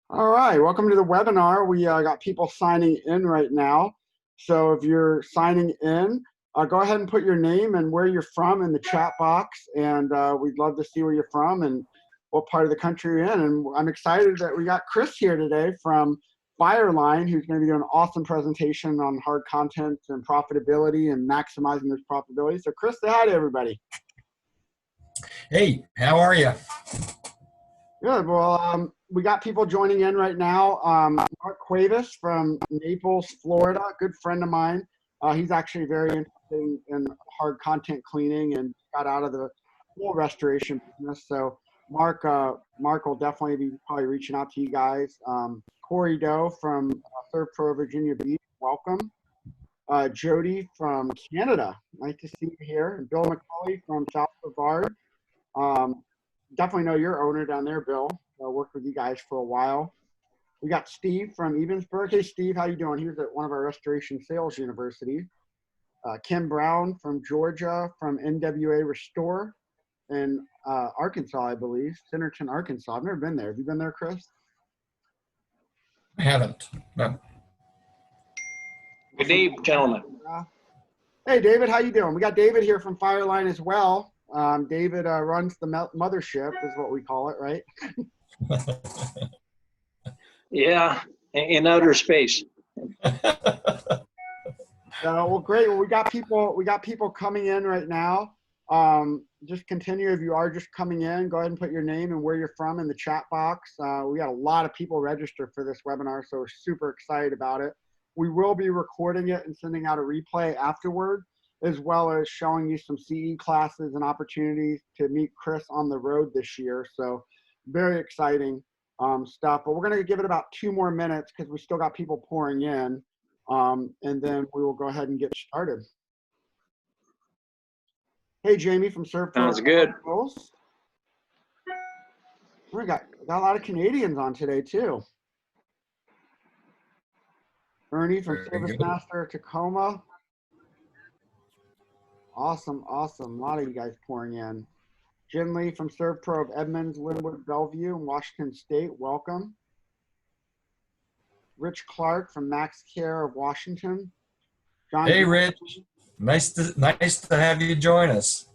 All right, welcome to the webinar. We got people signing in right now. So if you're signing in, go ahead and put your name and where you're from in the chat box. And we'd love to see where you're from and what part of the country you're in. And I'm excited that we got Chris here today from Fireline, who's going to be doing an awesome presentation on hard content and profitability and maximizing those profitability. So Chris, say hi to everybody. Hey, how are you? Good. Well, we got people joining in right now. Mark Cuevas from Naples, Florida, good friend of mine. He's actually very interested in hard content cleaning and got out of the whole restoration business. So Mark will definitely be probably reaching out to you guys. Corey Doe from Third Pro Virginia Beach, welcome. Jody from Canada, nice to see you here. And Bill McCauley from South Brevard. Definitely know your owner down there, Bill. I worked with you guys for a while. We got Steve from Ebensburg. Hey, Steve, how you doing? He's at one of our restoration sales universities. Kim Brown from Georgia, from NWA Restore in Arkansas, I believe, Centerton, Arkansas. I've never been there. Have you been there, Chris? I haven't. No. Good day, gentlemen. Hey, David, how you doing? We got David here from Fireline as well. David runs the mothership, is what we call it, right? Yeah, in outer space. Well, great. Well, we got people coming in right now. Just continue. If you are just coming in, go ahead and put your name and where you're from in the chat box. We got a lot of people registered for this webinar, so we're super excited about it. We will be recording it and sending out a replay afterward, as well as showing you some CE classes and opportunities to meet Chris on the road this year. So very exciting stuff. But we're going to give it about 2 more minutes because we still got people pouring in. And then we will go ahead and get started. Hey, Jamie from Surf. Sounds good. We got a lot of Canadians on today too. Ernie from Service Master Tacoma. Awesome. A lot of you guys pouring in. Jim Lee from Serve Pro of Edmonds, Linwood, Bellevue, and Washington State. Welcome. Rich Clark from Max Care of Washington. John hey, Rich. Nice to have you join us.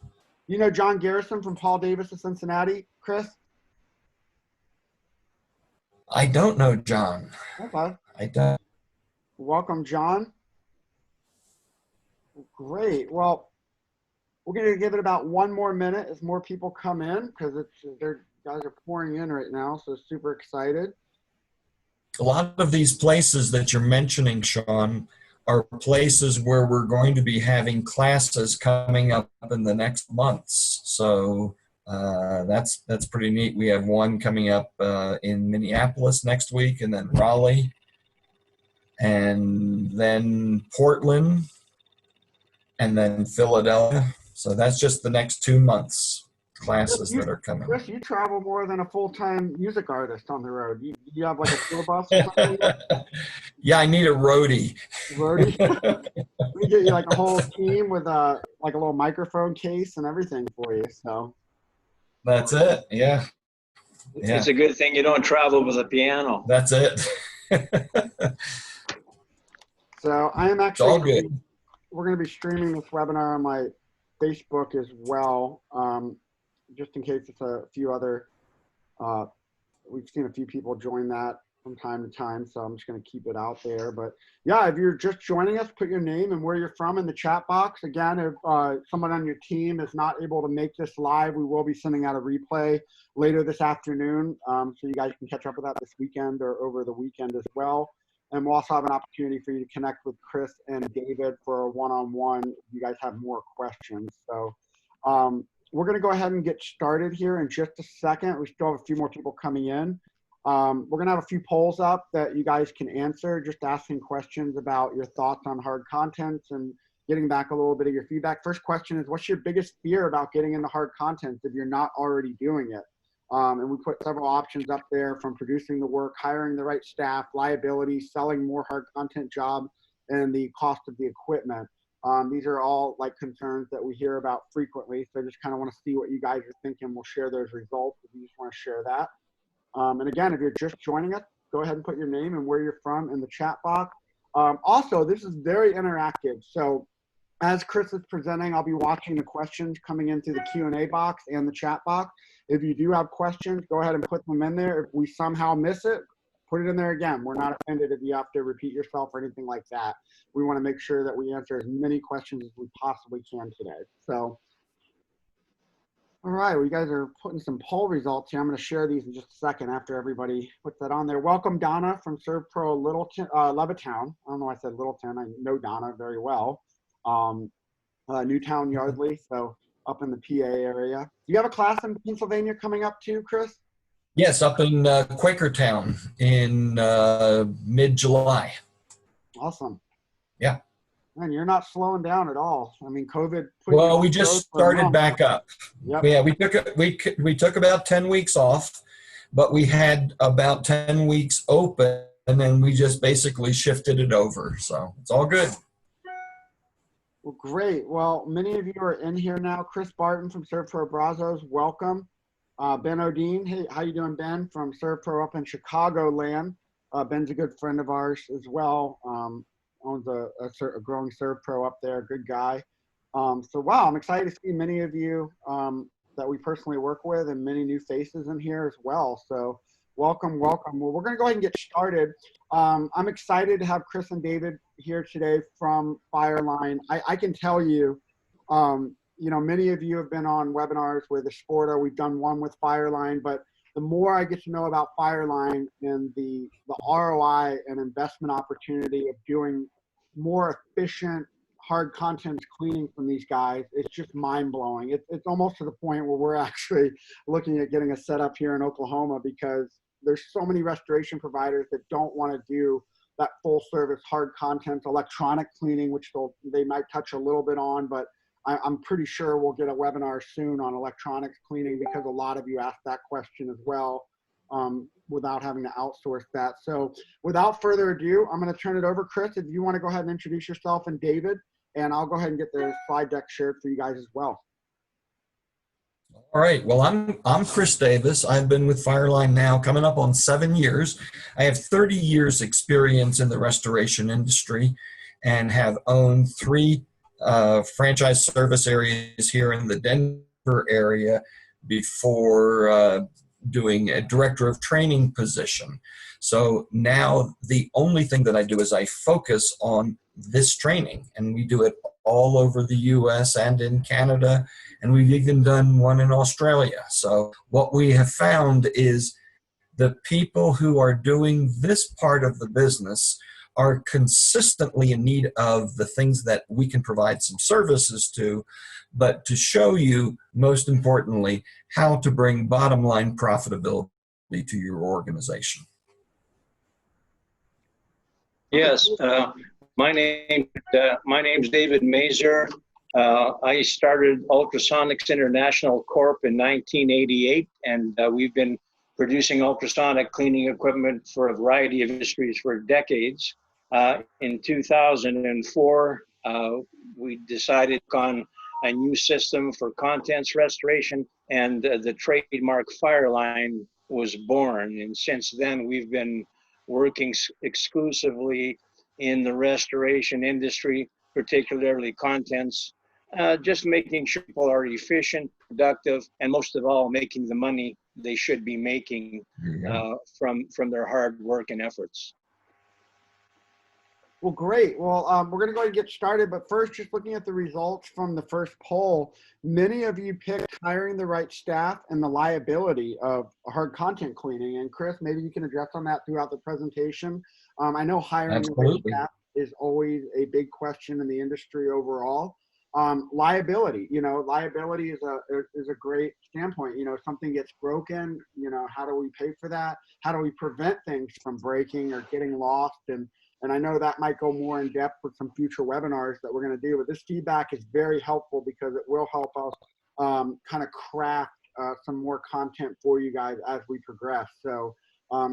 You know John Garrison from Paul Davis of Cincinnati, Chris? I don't know John. Okay. I don't. Welcome, John. Great. Well, we're going to give it about 1 more minute as more people come in because guys are pouring in right now, so super excited. A lot of these places that you're mentioning, Sean, are places where we're going to be having classes coming up in the next months. So that's pretty neat. We have one coming up in Minneapolis next week, and then Raleigh, and then Portland, and then Philadelphia. So that's just the next 2 months classes that are coming. Chris, you travel more than a full-time music artist on the road. You have like a tour bus or something? Yeah, I need a roadie. Roadie? We get you like a whole team with like a little microphone case and everything for you. So that's it. Yeah. It's a good thing you don't travel with a piano. That's it. So I am actually. It's all good. We're going to be streaming this webinar on my Facebook as well, just in case it's a few other, we've seen a few people join that from time to time, so I'm just going to keep it out there. But yeah, if you're just joining us, put your name and where you're from in the chat box. Again, if someone on your team is not able to make this live, we will be sending out a replay later this afternoon, so you guys can catch up with that this weekend or over the weekend as well. And we'll also have an opportunity for you to connect with Chris and David for a one-on-one if you guys have more questions. So we're going to go ahead and get started here in just a second. We still have a few more people coming in. We're going to have a few polls up that you guys can answer, just asking questions about your thoughts on hard content and getting back a little bit of your feedback. First question is, what's your biggest fear about getting into hard content if you're not already doing it? And we put several options up there, from producing the work, hiring the right staff, liability, selling more hard content jobs, and the cost of the equipment. These are all like concerns that we hear about frequently. So I just kind of want to see what you guys are thinking. We'll share those results if you just want to share that. And again, if you're just joining us, go ahead and put your name and where you're from in the chat box. Also, this is very interactive. So as Chris is presenting, I'll be watching the questions coming into the Q&A box and the chat box. If you do have questions, go ahead and put them in there. If we somehow miss it, put it in there again. We're not offended if you have to repeat yourself or anything like that. We want to make sure that we answer as many questions as we possibly can today. So, all right, well, you guys are putting some poll results here. I'm going to share these in just a second after everybody puts that on there. Welcome, Donna from ServPro Littleton, Levittown. I don't know why I said Littleton. I know Donna very well. Newtown Yardley, so up in the PA area. Do you have a class in Pennsylvania coming up too, Chris? Yes, up in Quakertown in mid-July. Awesome. Yeah. Man, you're not slowing down at all. I mean, COVID. Well, we just started back up. Yep. Yeah, we took about 10 weeks off, but we had about 10 weeks open, and then we just basically shifted it over. So it's all good. Well, great. Well, many of you are in here now. Chris Barton from ServPro Brazos, welcome. Ben Odine, hey, how you doing, Ben? From ServPro up in Chicagoland. Ben's a good friend of ours as well. Owns a growing ServPro up there, good guy. So wow, I'm excited to see many of you that we personally work with and many new faces in here as well. So welcome, welcome. Well, we're gonna go ahead and get started. I'm excited to have Chris and David here today from Fireline. I can tell you, you know, many of you have been on webinars with Esporta. We've done one with Fireline, but the more I get to know about Fireline and the ROI and investment opportunity of doing more efficient hard contents cleaning from these guys, it's just mind-blowing. It's almost to the point where we're actually looking at getting a setup here in Oklahoma because there's so many restoration providers that don't want to do that full service hard contents electronic cleaning, which they might touch a little bit on, but I'm pretty sure we'll get a webinar soon on electronics cleaning because a lot of you asked that question as well without having to outsource that. So without further ado, I'm going to turn it over. Chris, if you want to go ahead and introduce yourself, and David, and I'll go ahead and get the slide deck shared for you guys as well. All right. Well, I'm Chris Davis. I've been with Fireline now coming up on 7 years. I have 30 years experience in the restoration industry and have owned 3 franchise service areas here in the Denver area before doing a director of training position. So now the only thing that I do is I focus on this training, and we do it all over the US and in Canada, and we've even done one in Australia. So what we have found is the people who are doing this part of the business are consistently in need of the things that we can provide some services to, but to show you, most importantly, how to bring bottom line profitability to your organization. Yes, my name's David Mazer. I started Ultrasonics International Corp in 1988, and we've been producing ultrasonic cleaning equipment for a variety of industries for decades. In 2004, we decided on a new system for contents restoration, and the trademark Fireline was born. And since then, we've been working exclusively in the restoration industry, particularly contents, just making sure people are efficient, productive, and most of all, making the money they should be making from their hard work and efforts. Well, great. Well, we're going to go ahead and get started, but first, just looking at the results from the first poll, many of you picked hiring the right staff and the liability of hard content cleaning. And Chris, maybe you can address on that throughout the presentation. I know hiring the right staff is always a big question in the industry overall. Liability, liability is a great standpoint. Something gets broken, how do we pay for that? How do we prevent things from breaking or getting lost? And I know that might go more in depth with some future webinars that we're going to do, but this feedback is very helpful because it will help us kind of craft some more content for you guys as we progress. So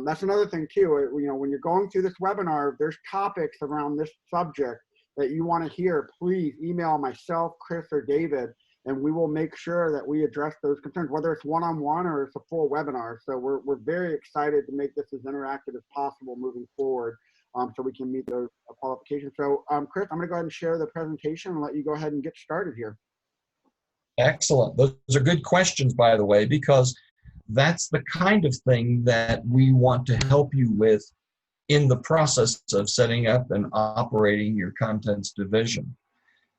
that's another thing too. When you're going through this webinar, if there's topics around this subject that you want to hear, please email myself, Chris, or David, and we will make sure that we address those concerns, whether it's one-on-one or it's a full webinar. So we're very excited to make this as interactive as possible moving forward, so we can meet those qualifications. So Chris, I'm gonna go ahead and share the presentation and let you go ahead and get started here. Excellent. Those are good questions, by the way, because that's the kind of thing that we want to help you with in the process of setting up and operating your contents division.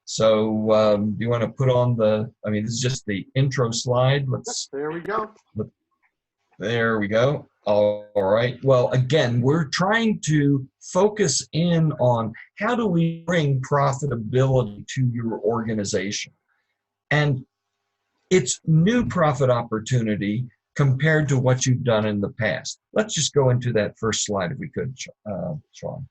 So do you want to put on the, I mean, this is just the intro slide. There we go. There we go. All right. Well, again, we're trying to focus in on how do we bring profitability to your organization. And it's new profit opportunity compared to what you've done in the past. Let's just go into that first slide if we could, Sean.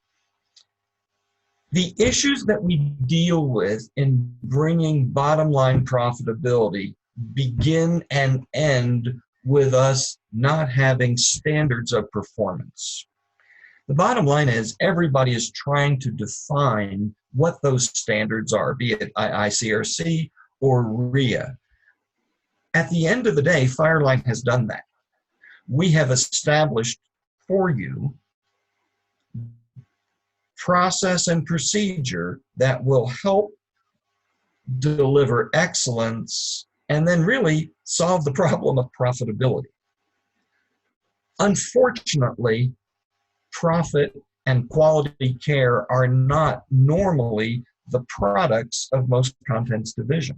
The issues that we deal with in bringing bottom line profitability begin and end with us not having standards of performance. The bottom line is everybody is trying to define what those standards are, be it ICRC or RIA. At the end of the day, Fireline has done that. We have established for you process and procedure that will help deliver excellence and then really solve the problem of profitability. Unfortunately, profit and quality care are not normally the products of most contents division.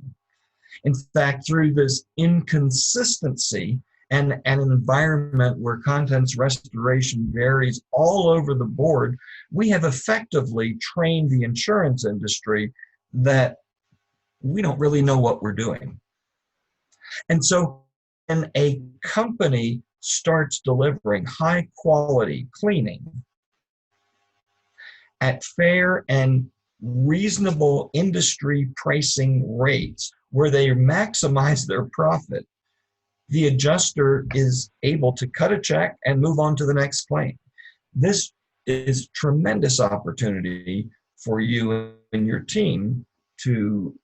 In fact, through this inconsistency and an environment where contents restoration varies all over the board, we have effectively trained the insurance industry that we don't really know what we're doing. And so when a company starts delivering high quality cleaning at fair and reasonable industry pricing rates where they maximize their profit, the adjuster is able to cut a check and move on to the next claim. This is tremendous opportunity for you and your team to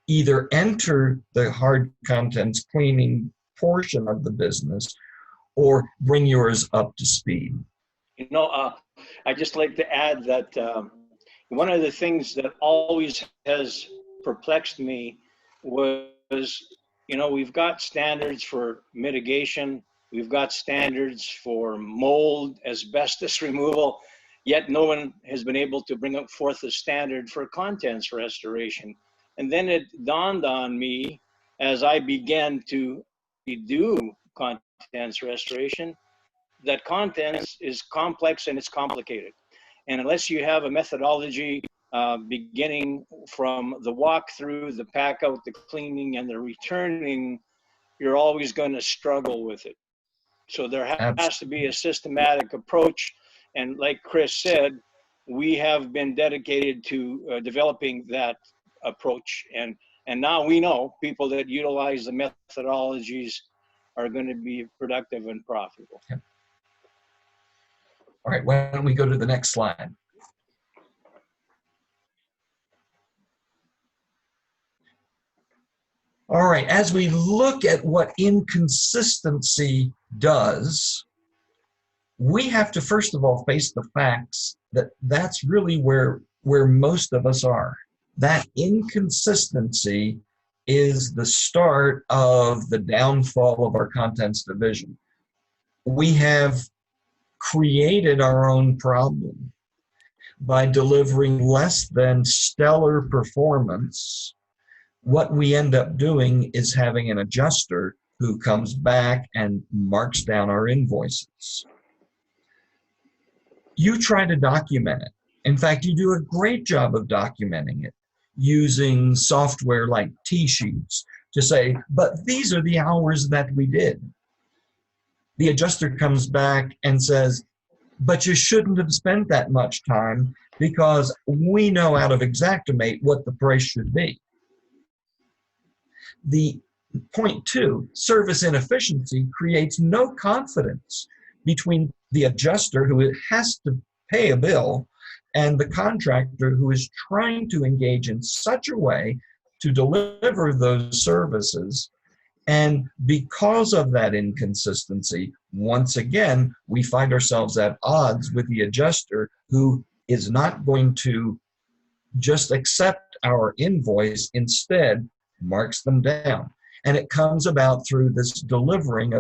either enter the hard contents cleaning portion of the business or bring yours up to speed. You know, I'd just like to add that one of the things that always has perplexed me was, you know, we've got standards for mitigation, we've got standards for mold, asbestos removal, yet no one has been able to bring forth a standard for contents restoration. And then it dawned on me as I began to do contents restoration that contents is complex and it's complicated. And unless you have a methodology beginning from the walkthrough, the pack out, the cleaning, and the returning, you're always going to struggle with it. So there has to be a systematic approach. And like Chris said, we have been dedicated to developing that approach. And now we know people that utilize the methodologies are going to be productive and profitable. Okay. All right, why don't we go to the next slide? All right, as we look at what inconsistency does, we have to first of all face the facts that that's really where most of us are. That inconsistency is the start of the downfall of our contents division. We have created our own problem by delivering less than stellar performance. What we end up doing is having an adjuster who comes back and marks down our invoices. You try to document it. In fact, you do a great job of documenting it using software like T-sheets to say, but these are the hours that we did. The adjuster comes back and says, but you shouldn't have spent that much time because we know out of Xactimate what the price should be. The point two, service inefficiency creates no confidence between the adjuster who has to pay a bill and the contractor who is trying to engage in such a way to deliver those services. And because of that inconsistency, once again, we find ourselves at odds with the adjuster, who is not going to just accept our invoice, instead marks them down. And it comes about through this delivering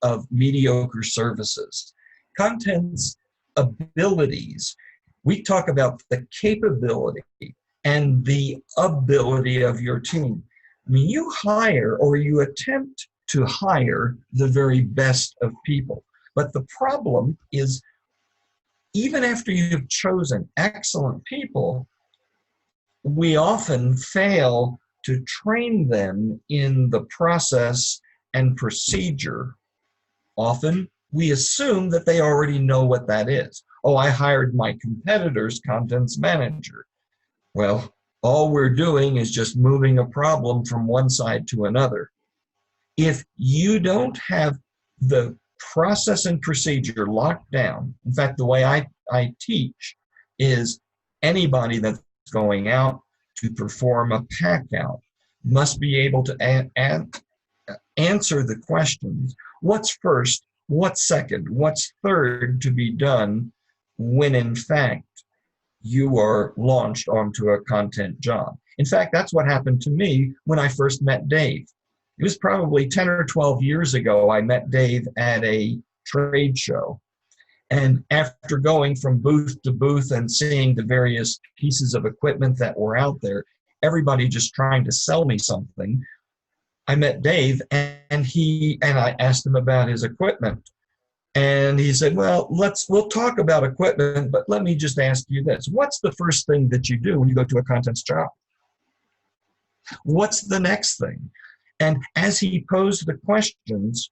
of mediocre services. Content's abilities. We talk about the capability and the ability of your team. I mean, you hire, or you attempt to hire, the very best of people. But the problem is, even after you've chosen excellent people, we often fail to train them in the process and procedure. Often we assume that they already know what that is. Oh, I hired my competitor's contents manager. Well, all we're doing is just moving a problem from one side to another. If you don't have the process and procedure locked down, in fact, the way I teach is anybody that's going out to perform a pack out must be able to answer the questions. What's first? What's second? What's third to be done when, in fact, you are launched onto a content job? In fact, that's what happened to me when I first met Dave. It was probably 10 or 12 years ago. I met Dave at a trade show. And after going from booth to booth and seeing the various pieces of equipment that were out there, everybody just trying to sell me something, I met Dave, and I asked him about his equipment. And he said, well, we'll talk about equipment, but let me just ask you this. What's the first thing that you do when you go to a contents job? What's the next thing? And as he posed the questions,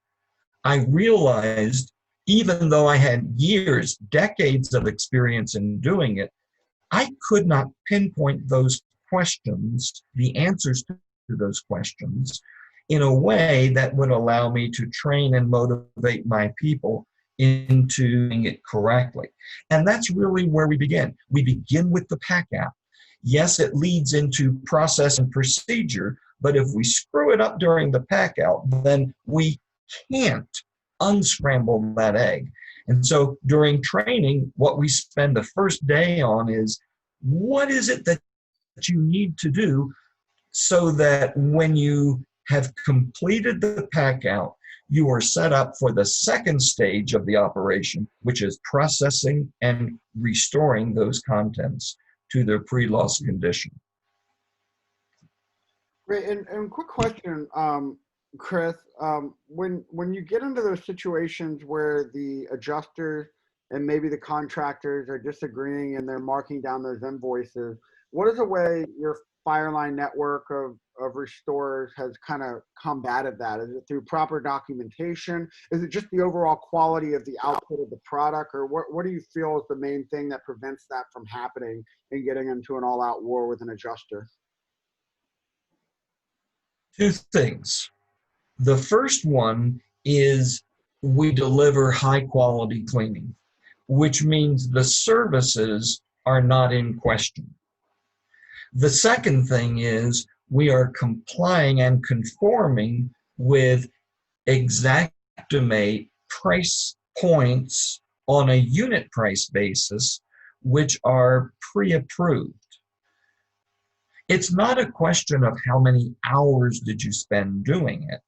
I realized, even though I had years, decades of experience in doing it, I could not pinpoint those questions, the answers to those questions, in a way that would allow me to train and motivate my people into doing it correctly. And that's really where we begin. We begin with the pack out. Yes, it leads into process and procedure, but if we screw it up during the pack out, then we can't unscramble that egg. And so during training, what we spend the first day on is, what is it that you need to do so that when you have completed the pack out, you are set up for the second stage of the operation, which is processing and restoring those contents to their pre-loss condition. Great. And quick question, Chris, when you get into those situations where the adjusters and maybe the contractors are disagreeing and they're marking down those invoices, what is a way your Fireline network of restorers has kind of combated that? Is it through proper documentation? Is it just the overall quality of the output of the product? Or what do you feel is the main thing that prevents that from happening and getting into an all-out war with an adjuster? Two things. The first one is we deliver high quality cleaning, which means the services are not in question. The second thing is we are complying and conforming with Xactimate price points on a unit price basis, which are pre-approved. It's not a question of how many hours did you spend doing it.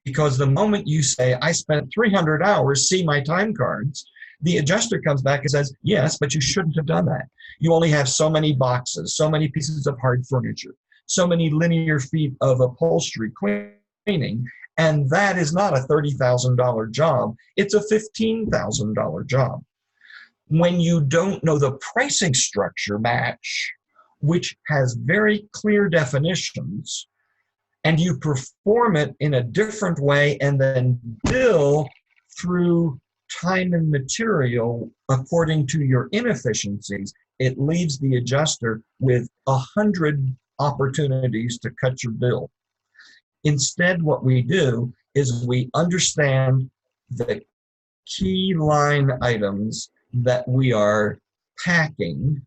Because the moment you say, I spent 300 hours, see my time cards, the adjuster comes back and says, yes, but you shouldn't have done that. You only have so many boxes, so many pieces of hard furniture, so many linear feet of upholstery cleaning, and that is not a $30,000 job. It's a $15,000 job. When you don't know the pricing structure match, which has very clear definitions, and you perform it in a different way and then bill through time and material according to your inefficiencies, it leaves the adjuster with 100 opportunities to cut your bill. Instead, what we do is we understand the key line items that we are packing.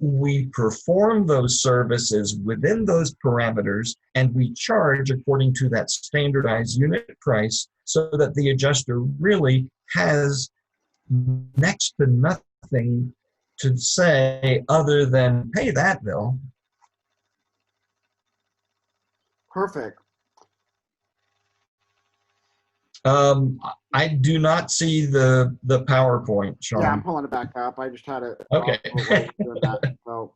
we perform those services within those parameters, and we charge according to that standardized unit price so that the adjuster really has next to nothing to say other than pay that bill. Perfect. I do not see the PowerPoint, Sean. Yeah, I'm pulling it back up. I just had it. Okay. Doing that, so.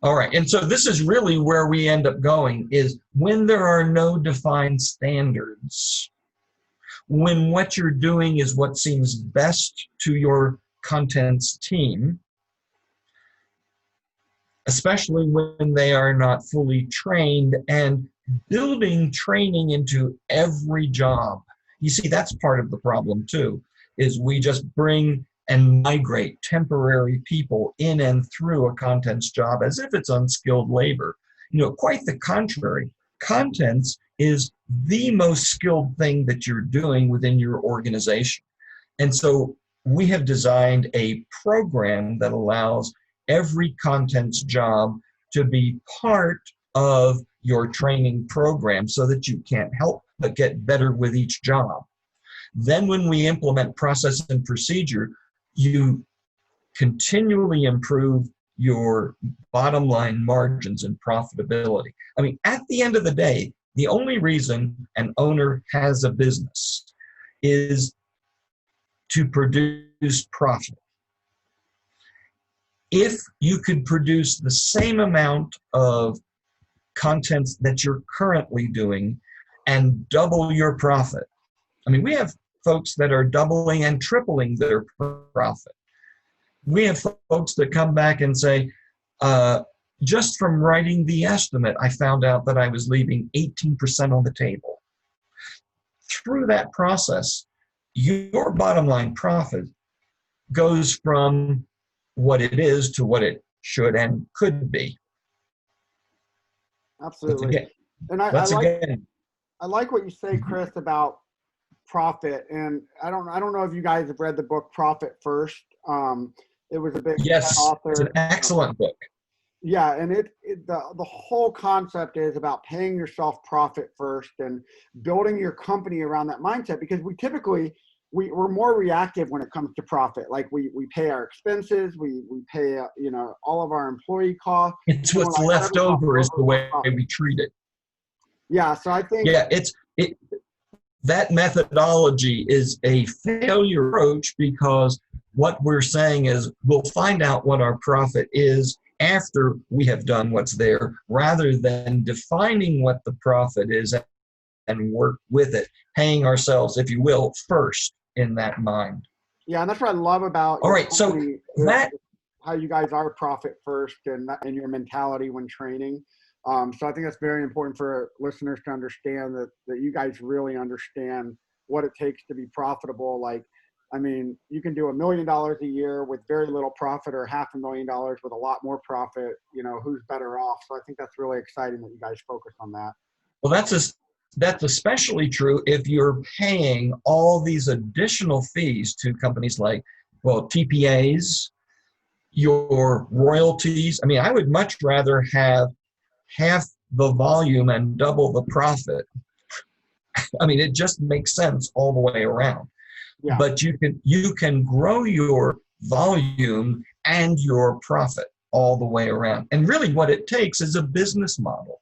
All right, and so this is really where we end up going, is when there are no defined standards, when what you're doing is what seems best to your contents team, especially when they are not fully trained, and building training into every job. You see, that's part of the problem too, is we just bring and migrate temporary people in and through a contents job as if it's unskilled labor. You know, quite the contrary. Contents is the most skilled thing that you're doing within your organization. And so we have designed a program that allows every contents job to be part of your training program so that you can't help but get better with each job. Then when we implement process and procedure, you continually improve your bottom line margins and profitability. I mean, at the end of the day, the only reason an owner has a business is to produce profit. If you could produce the same amount of contents that you're currently doing and double your profit. I mean, we have folks that are doubling and tripling their profit. We have folks that come back and say, just from writing the estimate, I found out that I was leaving 18% on the table. Through that process, your bottom line profit goes from what it is to what it should and could be. Absolutely. Again, And I like what you say, Chris, about profit. And I don't know if you guys have read the book Profit First. It was a big author. It's an excellent book. Yeah, and the whole concept is about paying yourself profit first and building your company around that mindset, because we typically we're more reactive when it comes to profit. Like we pay our expenses, we pay all of our employee costs. It's what's left over is the way we treat it. Yeah, so I think that methodology is a failure approach, because what we're saying is we'll find out what our profit is after we have done what's there, rather than defining what the profit is and work with it, paying ourselves, if you will, first in that mind. Yeah, and that's what I love about all right, so that how you guys are profit first and your mentality when training. So I think that's very important for listeners to understand that you guys really understand what it takes to be profitable. Like, I mean, you can do $1 million a year with very little profit, or $500,000 with a lot more profit. Who's better off? So I think that's really exciting that you guys focus on that. Well, that's especially true if you're paying all these additional fees to companies like, well, TPAs, your royalties. I mean, I would much rather have half the volume and double the profit. I mean, it just makes sense all the way around. Yeah. But you can grow your volume and your profit all the way around. And really what it takes is a business model.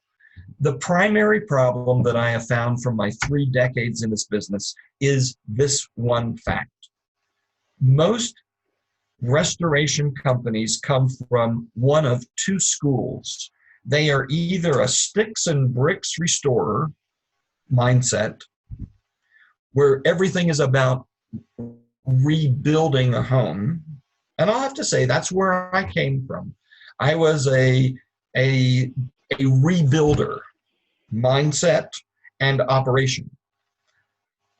The primary problem that I have found from my 3 decades in this business is this one fact. Most restoration companies come from one of 2 schools. They are either a sticks and bricks restorer mindset, where everything is about rebuilding a home. And I'll have to say that's where I came from. I was a rebuilder mindset and operation.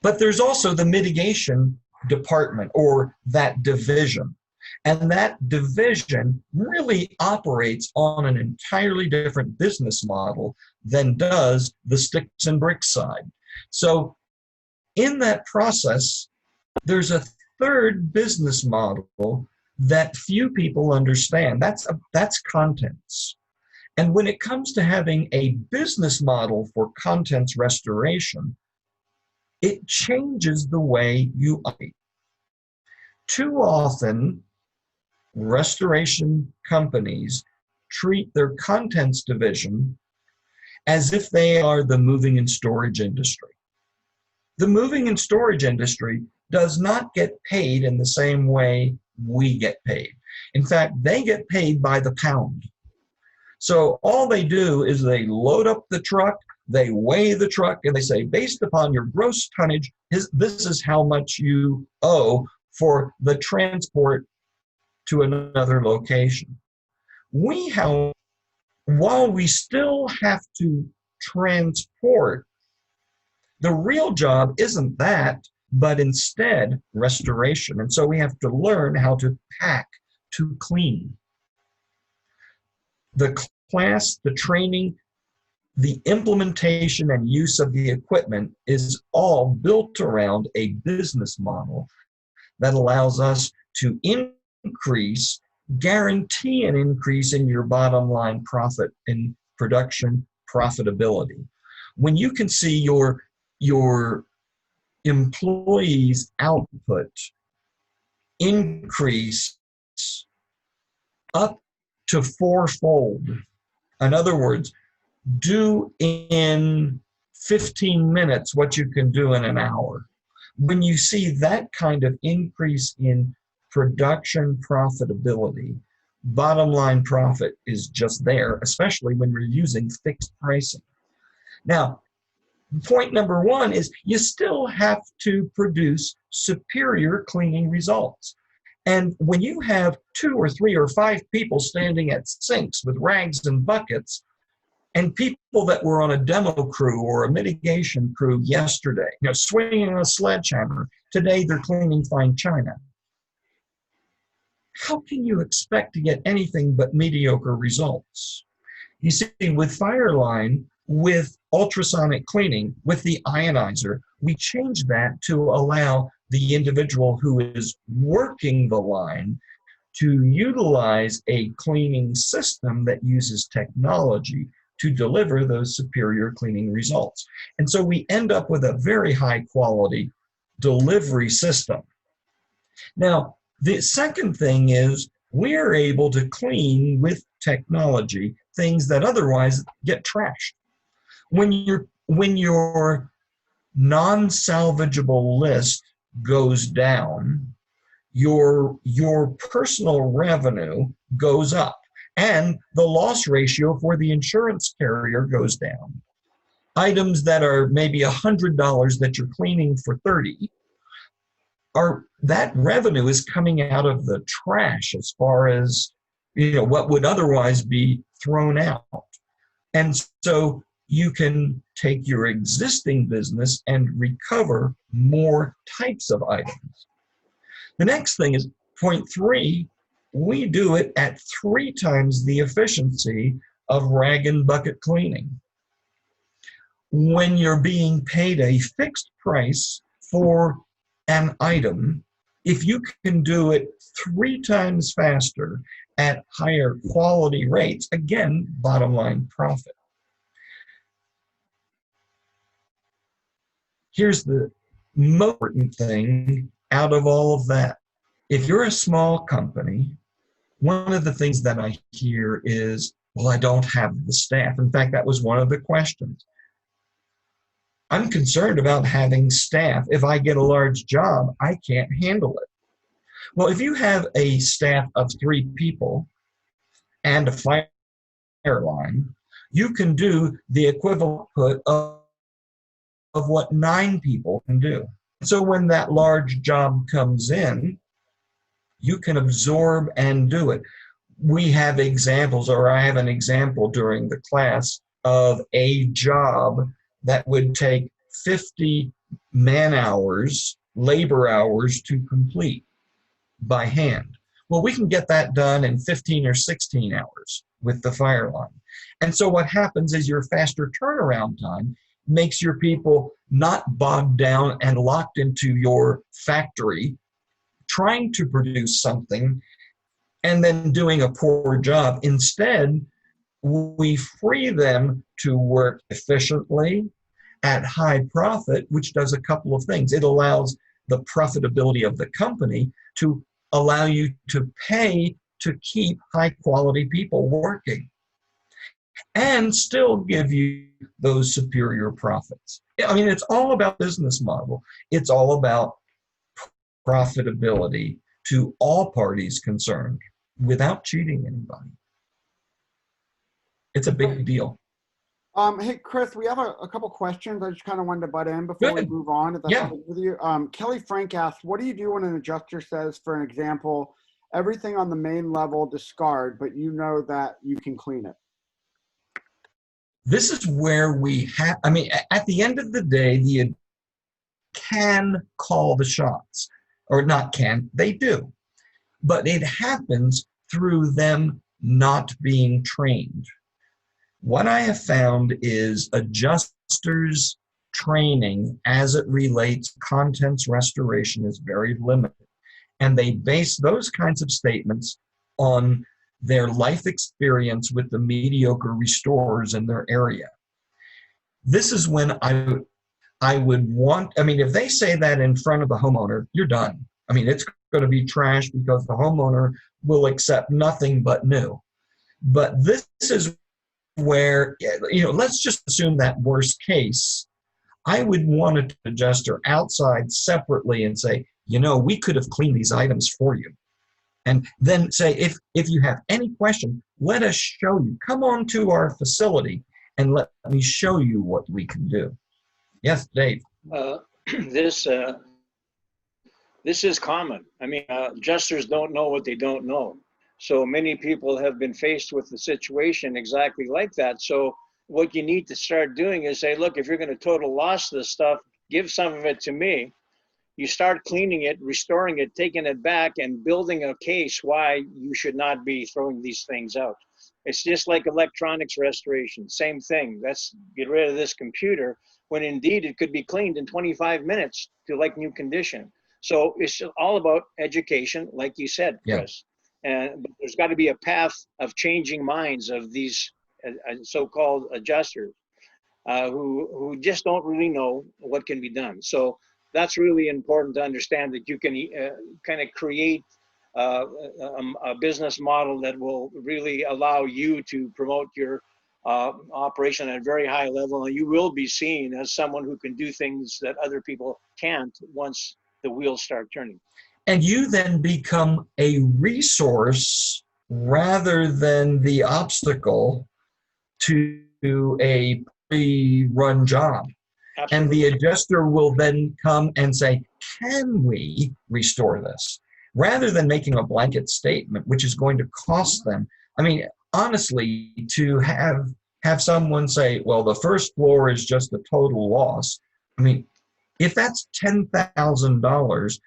But there's also the mitigation department, or that division. And that division really operates on an entirely different business model than does the sticks and bricks side. So in that process, there's a third business model that few people understand. That's contents. And when it comes to having a business model for contents restoration, it changes the way you operate. Too often, restoration companies treat their contents division as if they are the moving and storage industry. The moving and storage industry does not get paid in the same way we get paid. In fact, they get paid by the pound. So all they do is they load up the truck, they weigh the truck, and they say, based upon your gross tonnage, this is how much you owe for the transport to another location. While we still have to transport, the real job isn't that, but instead restoration. And so we have to learn how to pack, to clean. The class, the training, the implementation and use of the equipment is all built around a business model that allows us to guarantee an increase in your bottom line profit in production profitability. When you can see your employees' output increase up to fourfold. In other words, do in 15 minutes what you can do in an hour. When you see that kind of increase in production profitability, bottom line profit is just there, especially when we're using fixed pricing. Now, point number one is you still have to produce superior cleaning results. And when you have 2 or 3 or 5 people standing at sinks with rags and buckets, and people that were on a demo crew or a mitigation crew yesterday, swinging a sledgehammer, today they're cleaning fine china. How can you expect to get anything but mediocre results? You see, with Fireline, with ultrasonic cleaning, with the ionizer, we changed that to allow the individual who is working the line to utilize a cleaning system that uses technology to deliver those superior cleaning results. And so we end up with a very high quality delivery system. Now, the second thing is we're able to clean with technology things that otherwise get trashed. When your non-salvageable list goes down, your personal revenue goes up and the loss ratio for the insurance carrier goes down. Items that are maybe $100 that you're cleaning for $30, that revenue is coming out of the trash as far as what would otherwise be thrown out. And so you can take your existing business and recover more types of items. The next thing is point 3, we do it at 3 times the efficiency of rag and bucket cleaning. When you're being paid a fixed price for an item, if you can do it 3 times faster at higher quality rates, again, bottom line profit. Here's the most important thing out of all of that. If you're a small company, one of the things that I hear is, well, I don't have the staff. In fact, that was one of the questions. I'm concerned about having staff. If I get a large job, I can't handle it. Well, if you have a staff of 3 people and a Fireline, you can do the equivalent of what 9 people can do. So when that large job comes in, you can absorb and do it. We have examples, or I have an example during the class of a job that would take 50 man-hours, labor hours to complete by hand. Well, we can get that done in 15 or 16 hours with the Fireline. And so what happens is your faster turnaround time makes your people not bogged down and locked into your factory trying to produce something and then doing a poor job. Instead, we free them to work efficiently at high profit, which does a couple of things. It allows the profitability of the company to allow you to pay to keep high quality people working and still give you those superior profits. I mean, it's all about business model. It's all about profitability to all parties concerned without cheating anybody. It's a big deal. Hey, Chris, we have a couple questions. I just kind of wanted to butt in before we move on, if that's Yeah. good with you. Kelly Frank asks, what do you do when an adjuster says, for an example, everything on the main level discard, but you know that you can clean it? This is where we have, I mean, at the end of the day, the can call the shots, or not can, they do. But it happens through them not being trained. What I have found is adjusters' training as it relates contents restoration is very limited. And they base those kinds of statements on their life experience with the mediocre restorers in their area. This is when I would want, I mean, if they say that in front of the homeowner, you're done. I mean, it's going to be trash because the homeowner will accept nothing but new. But this is where, you know, let's just assume that worst case. I would want an adjuster outside separately and say, you know, we could have cleaned these items for you. And then say, if you have any question, let us show you. Come on to our facility and let me show you what we can do. Yes, Dave. This is common. I mean, adjusters don't know what they don't know. So many people have been faced with the situation exactly like that. So what you need to start doing is say, look, if you're going to total loss this stuff, give some of it to me. You start cleaning it, restoring it, taking it back, and building a case why you should not be throwing these things out. It's just like electronics restoration, same thing. Let's get rid of this computer when indeed it could be cleaned in 25 minutes to like new condition. So it's all about education, like you said, Chris. And but there's got to be a path of changing minds of these so-called adjusters who just don't really know what can be done. So that's really important to understand, that you can kind of create a business model that will really allow you to promote your operation at a very high level, and you will be seen as someone who can do things that other people can't once the wheels start turning. And you then become a resource rather than the obstacle to a pre-run job. Absolutely. And the adjuster will then come and say, can we restore this? Rather than making a blanket statement, which is going to cost them. I mean, honestly, to have someone say, well, the first floor is just a total loss. I mean, if that's $10,000,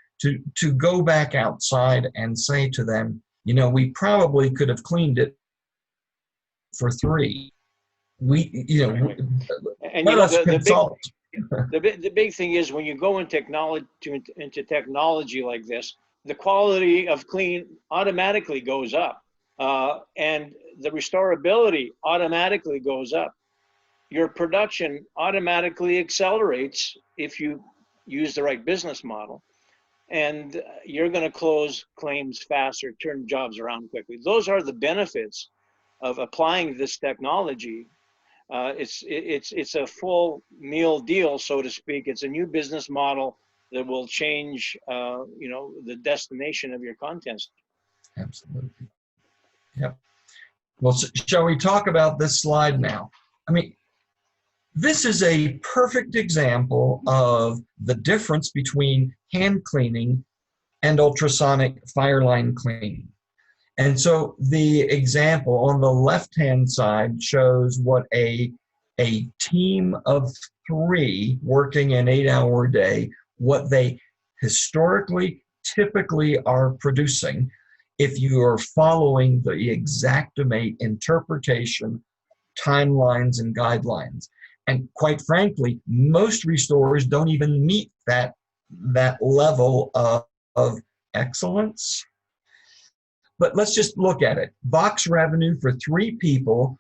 to go back outside and say to them, you know, we probably could have cleaned it for $3. We, you know, and let us consult. The big thing is when you go into technology like this, the quality of clean automatically goes up, and the restorability automatically goes up. Your production automatically accelerates if you use the right business model, and you're going to close claims faster, turn jobs around quickly. Those are the benefits of applying this technology. It's a full meal deal, so to speak. It's a new business model that will change, you know, the destination of your contents. Absolutely. Yep. Well, shall we talk about this slide now? I mean, this is a perfect example of the difference between hand cleaning and ultrasonic Fireline cleaning. And so the example on the left-hand side shows what a team of 3 working an 8-hour day, what they historically typically are producing if you are following the Xactimate interpretation, timelines, and guidelines. And quite frankly, most restorers don't even meet that level of excellence. But let's just look at it. Box revenue for 3 people,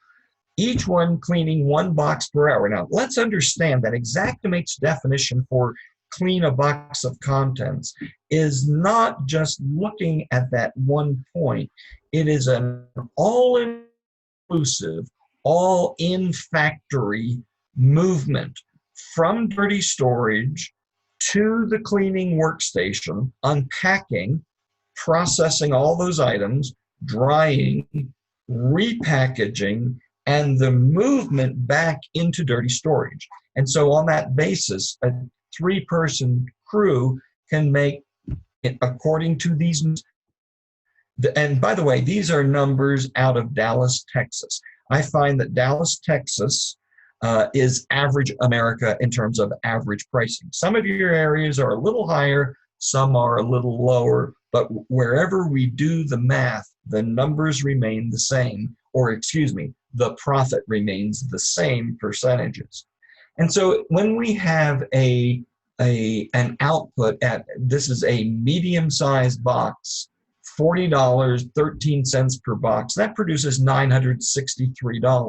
each one cleaning 1 box per hour. Now, let's understand that Xactimate's definition for clean a box of contents is not just looking at that one point. It is an all-inclusive, all-in-factory movement from dirty storage to the cleaning workstation, unpacking, processing all those items, drying, repackaging, and the movement back into dirty storage. And so on that basis, a 3-person crew can make, according to these, and by the way, these are numbers out of Dallas, Texas. I find that Dallas, Texas is average America in terms of average pricing. Some of your areas are a little higher, some are a little lower, but wherever we do the math, the numbers remain the same, or excuse me, the profit remains the same percentages. And so when we have an output at, this is a medium-sized box, $40, 13 cents per box, that produces $963.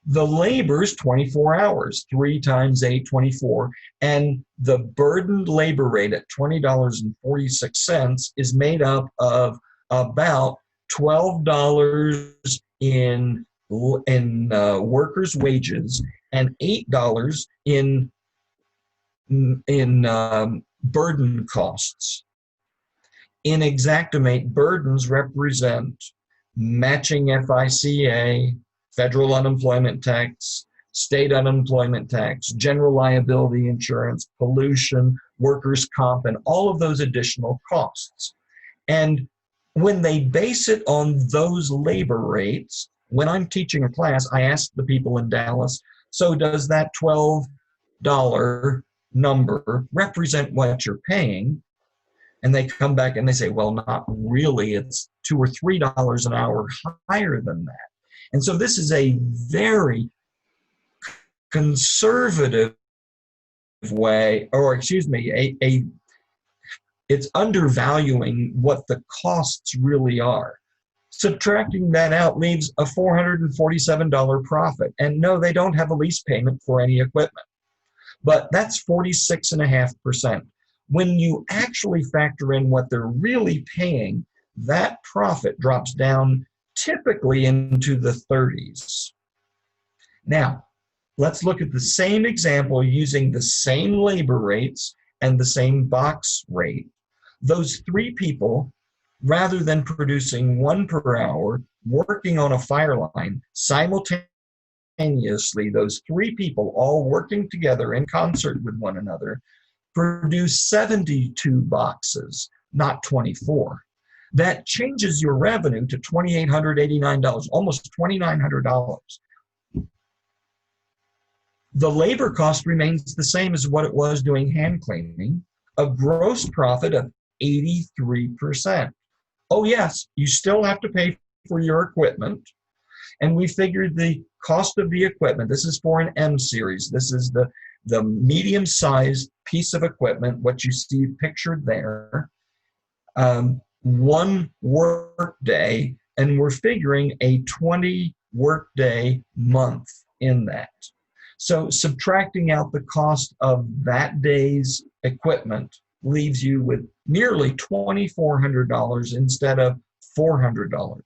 The labor's 24 hours, 3 times 8, 24, and the burdened labor rate at $20.46 is made up of about $12 in workers' wages and $8 in burden costs. In Xactimate, burdens represent matching FICA, federal unemployment tax, state unemployment tax, general liability insurance, pollution, workers' comp, and all of those additional costs. And when they base it on those labor rates, when I'm teaching a class, I ask the people in Dallas, so does that $12 number represent what you're paying? And they come back and they say, well, not really. It's $2 or $3 an hour higher than that. And so this is a very conservative way, or excuse me, it's undervaluing what the costs really are. Subtracting that out leaves a $447 profit. And no, they don't have a lease payment for any equipment. But that's 46.5%. When you actually factor in what they're really paying, that profit drops down typically into the 30s. Now, let's look at the same example using the same labor rates and the same box rate. Those 3 people, rather than producing 1 per hour, working on a Fireline, simultaneously, those 3 people all working together in concert with one another, produce 72 boxes, not 24. That changes your revenue to $2,889, almost $2,900. The labor cost remains the same as what it was doing hand cleaning, a gross profit of 83%. Oh yes, you still have to pay for your equipment. And we figured the cost of the equipment, this is for an M series, this is the medium-sized piece of equipment, what you see pictured there, 1 work day, and we're figuring a 20 workday month in that. So subtracting out the cost of that day's equipment leaves you with nearly $2,400 instead of $400,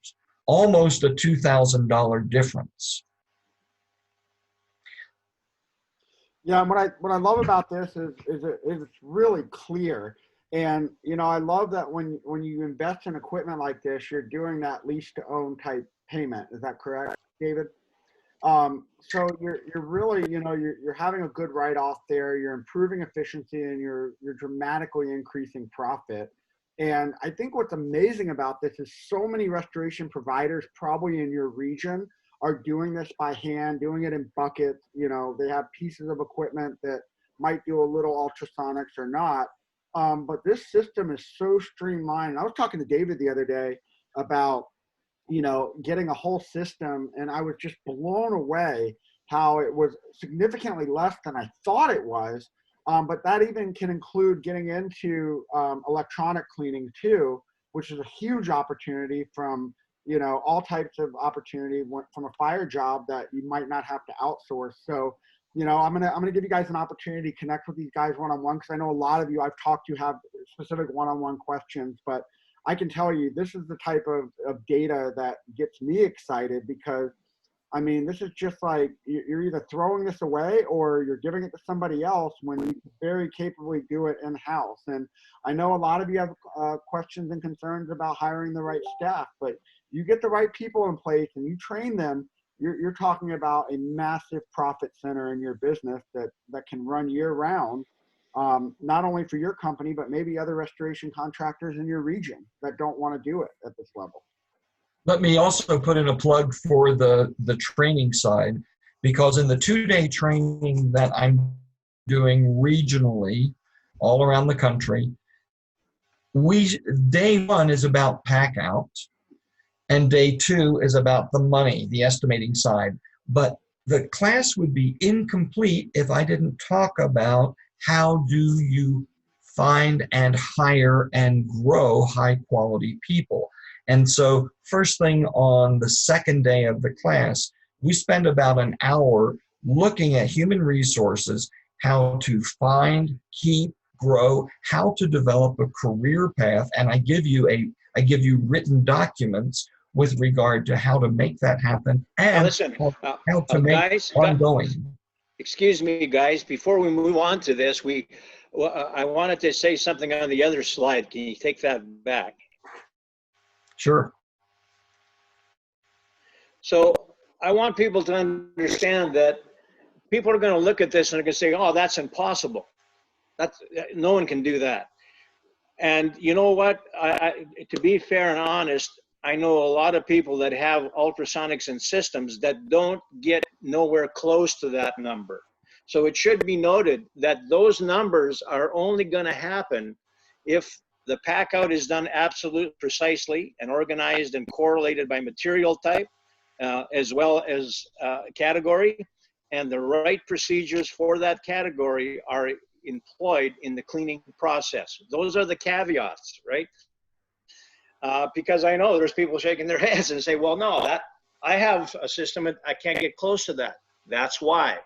almost a $2,000 difference. Yeah, and what I love about this is it's really clear. And you know, I love that when you invest in equipment like this, you're doing that lease to own type payment. Is that correct, David? So you're really, you know, you're having a good write-off there. You're improving efficiency and you're dramatically increasing profit. And I think what's amazing about this is so many restoration providers probably in your region are doing this by hand, doing it in buckets. You know, they have pieces of equipment that might do a little ultrasonics or not. But this system is so streamlined. I was talking to David the other day about, you know, getting a whole system, and I was just blown away how it was significantly less than I thought it was. But that even can include getting into electronic cleaning too, which is a huge opportunity from, all types of opportunity from a fire job that you might not have to outsource. So, I'm gonna give you guys an opportunity to connect with these guys one-on-one, because I know a lot of you I've talked to have specific one-on-one questions, but I can tell you this is the type of data that gets me excited, because I mean, this is just like you're either throwing this away or you're giving it to somebody else when you can very capably do it in-house. And I know a lot of you have questions and concerns about hiring the right staff, but you get the right people in place and you train them, you're talking about a massive profit center in your business that can run year round, not only for your company, but maybe other restoration contractors in your region that don't want to do it at this level. Let me also put in a plug for the training side, because in the 2-day training that I'm doing regionally all around the country, day 1 is about pack out, and day 2 is about the money, the estimating side. But the class would be incomplete if I didn't talk about how do you find and hire and grow high quality people. And so first thing on the 2nd day of the class, we spend about an hour looking at human resources, how to find, keep, grow, how to develop a career path. And I give you written documents with regard to how to make that happen, and how to make it ongoing. Excuse me, guys, before we move on to this, I wanted to say something on the other slide. Can you take that back? Sure. So I want people to understand that people are going to look at this and they're going to say, oh, that's impossible. No one can do that. And you know what? To be fair and honest, I know a lot of people that have ultrasonics and systems that don't get nowhere close to that number. So it should be noted that those numbers are only going to happen if the pack out is done absolutely precisely and organized and correlated by material type, as well as category, and the right procedures for that category are employed in the cleaning process. Those are the caveats, right? Because I know there's people shaking their heads and say, well, no, I have a system and I can't get close to that. That's why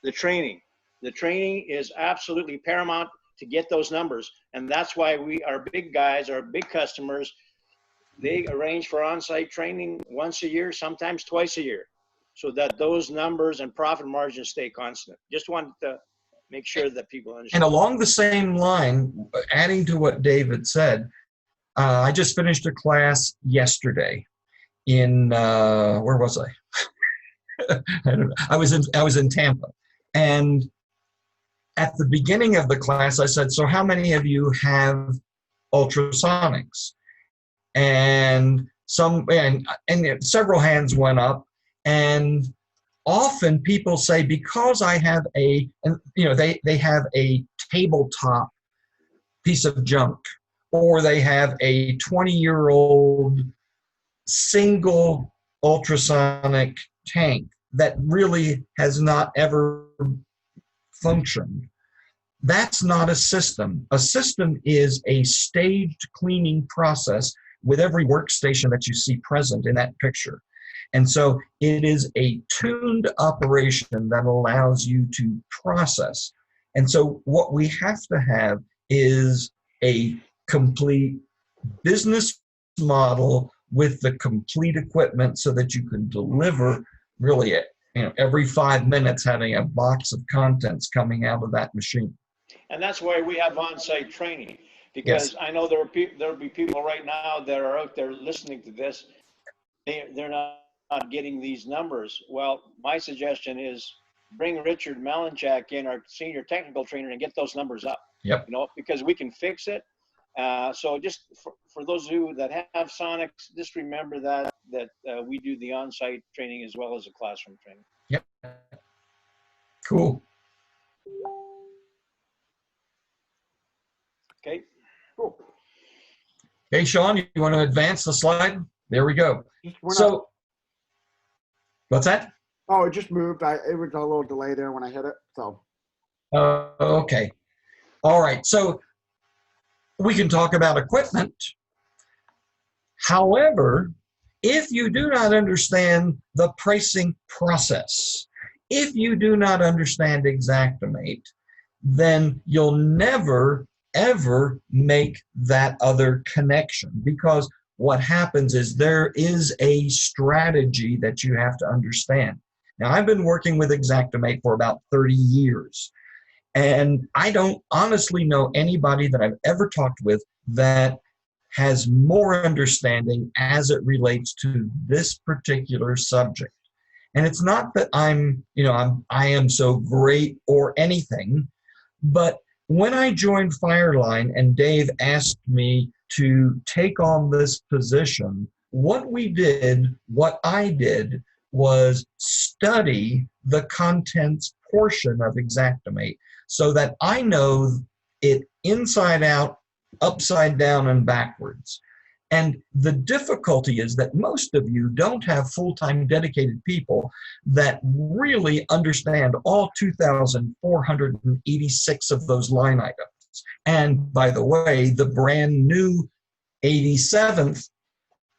the training is absolutely paramount to get those numbers. And that's why our big guys, our big customers, they arrange for on-site training once a year, sometimes twice a year, so that those numbers and profit margins stay constant. Just wanted to make sure that people understand. And along the same line, adding to what David said, I just finished a class yesterday in, where was I? I don't know. I was in Tampa. And at the beginning of the class, I said, so how many of you have ultrasonics? And several hands went up, and often people say, because I have they have a tabletop piece of junk, or they have a 20-year-old single ultrasonic tank that really has not ever functioned. That's not a system. A system is a staged cleaning process with every workstation that you see present in that picture. And so it is a tuned operation that allows you to process. And so what we have to have is a complete business model with the complete equipment so that you can deliver really every 5 minutes having a box of contents coming out of that machine. And that's why we have on-site training, because yes. I know there'll be people right now that are out there listening to this. They're not getting these numbers. Well, my suggestion is bring Richard Malinchak in, our senior technical trainer, and get those numbers up. Yep. Because we can fix it. So just for those of you that have Sonics, just remember that we do the on-site training as well as the classroom training. Yep. Cool. Okay. Cool. Hey, Sean, you want to advance the slide? There we go. So, what's that? Oh, it just moved. It was a little delay there when I hit it. So. Okay. All right, so we can talk about equipment. However, if you do not understand the pricing process, if you do not understand Xactimate, then you'll never, ever make that other connection, because what happens is there is a strategy that you have to understand. Now, I've been working with Xactimate for about 30 years, and I don't honestly know anybody that I've ever talked with that has more understanding as it relates to this particular subject. And it's not that I am so great or anything, but when I joined Fireline and Dave asked me to take on this position, what I did was study the contents portion of Xactimate so that I know it inside out, upside down, and backwards. And the difficulty is that most of you don't have full-time dedicated people that really understand all 2,486 of those line items. And by the way, the brand new 87th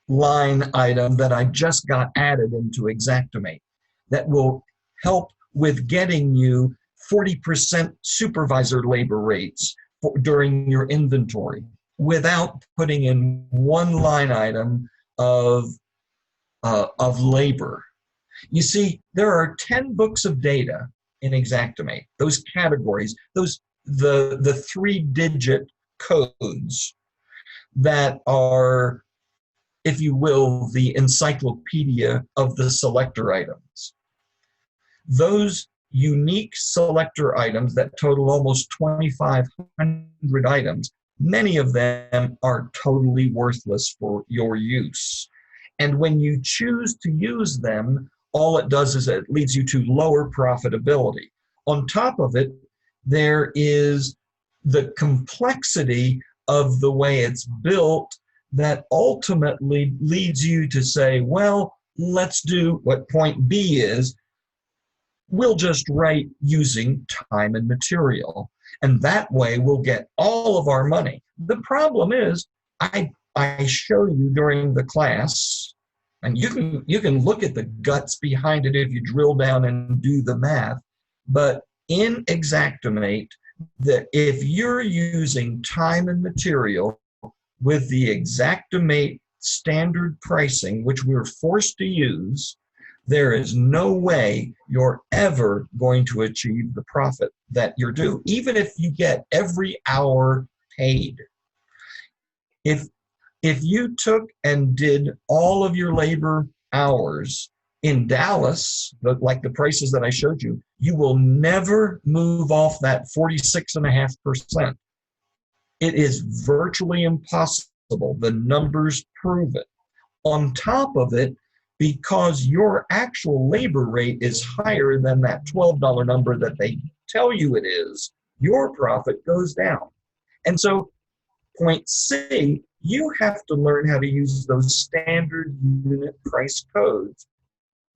line item that I just got added into Xactimate that will help with getting you 40% supervisor labor rates during your inventory without putting in one line item of labor. You see, there are 10 books of data in Xactimate, those categories, the 3-digit codes that are, if you will, the encyclopedia of the selector items. Those unique selector items that total almost 2,500 items, many of them are totally worthless for your use. And when you choose to use them, all it does is it leads you to lower profitability. On top of it, there is the complexity of the way it's built that ultimately leads you to say, well, let's do what point B is. We'll just write using time and material. And that way we'll get all of our money. The problem is, I show you during the class, and you can look at the guts behind it if you drill down and do the math, but in Xactimate, that if you're using time and material with the Xactimate standard pricing, which we're forced to use, there is no way you're ever going to achieve the profit that you're due, even if you get every hour paid. If you took and did all of your labor hours in Dallas, like the prices that I showed you, you will never move off that 46.5%. It is virtually impossible. The numbers prove it. On top of it, because your actual labor rate is higher than that $12 number that they tell you it is, your profit goes down. And so point C, you have to learn how to use those standard unit price codes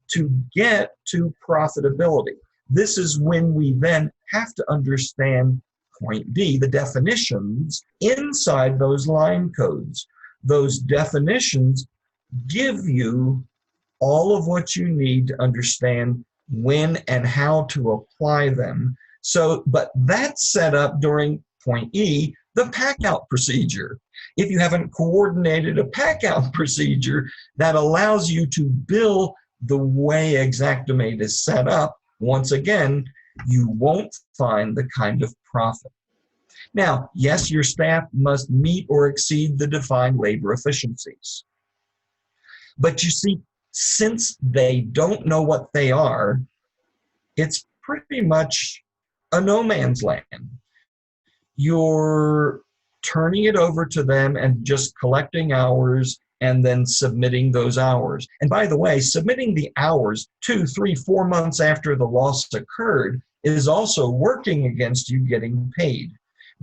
to get to profitability. This is when we then have to understand point D, the definitions inside those line codes. Those definitions give you all of what you need to understand when and how to apply them. So, but that's set up during point E, the pack out procedure. If you haven't coordinated a pack out procedure that allows you to bill the way Xactimate is set up, once again, you won't find the kind of profit. Now, yes, your staff must meet or exceed the defined labor efficiencies. But you see, since they don't know what they are, it's pretty much a no man's land. You're turning it over to them and just collecting hours and then submitting those hours. And by the way, submitting the hours 2, 3, 4 months after the loss occurred is also working against you getting paid,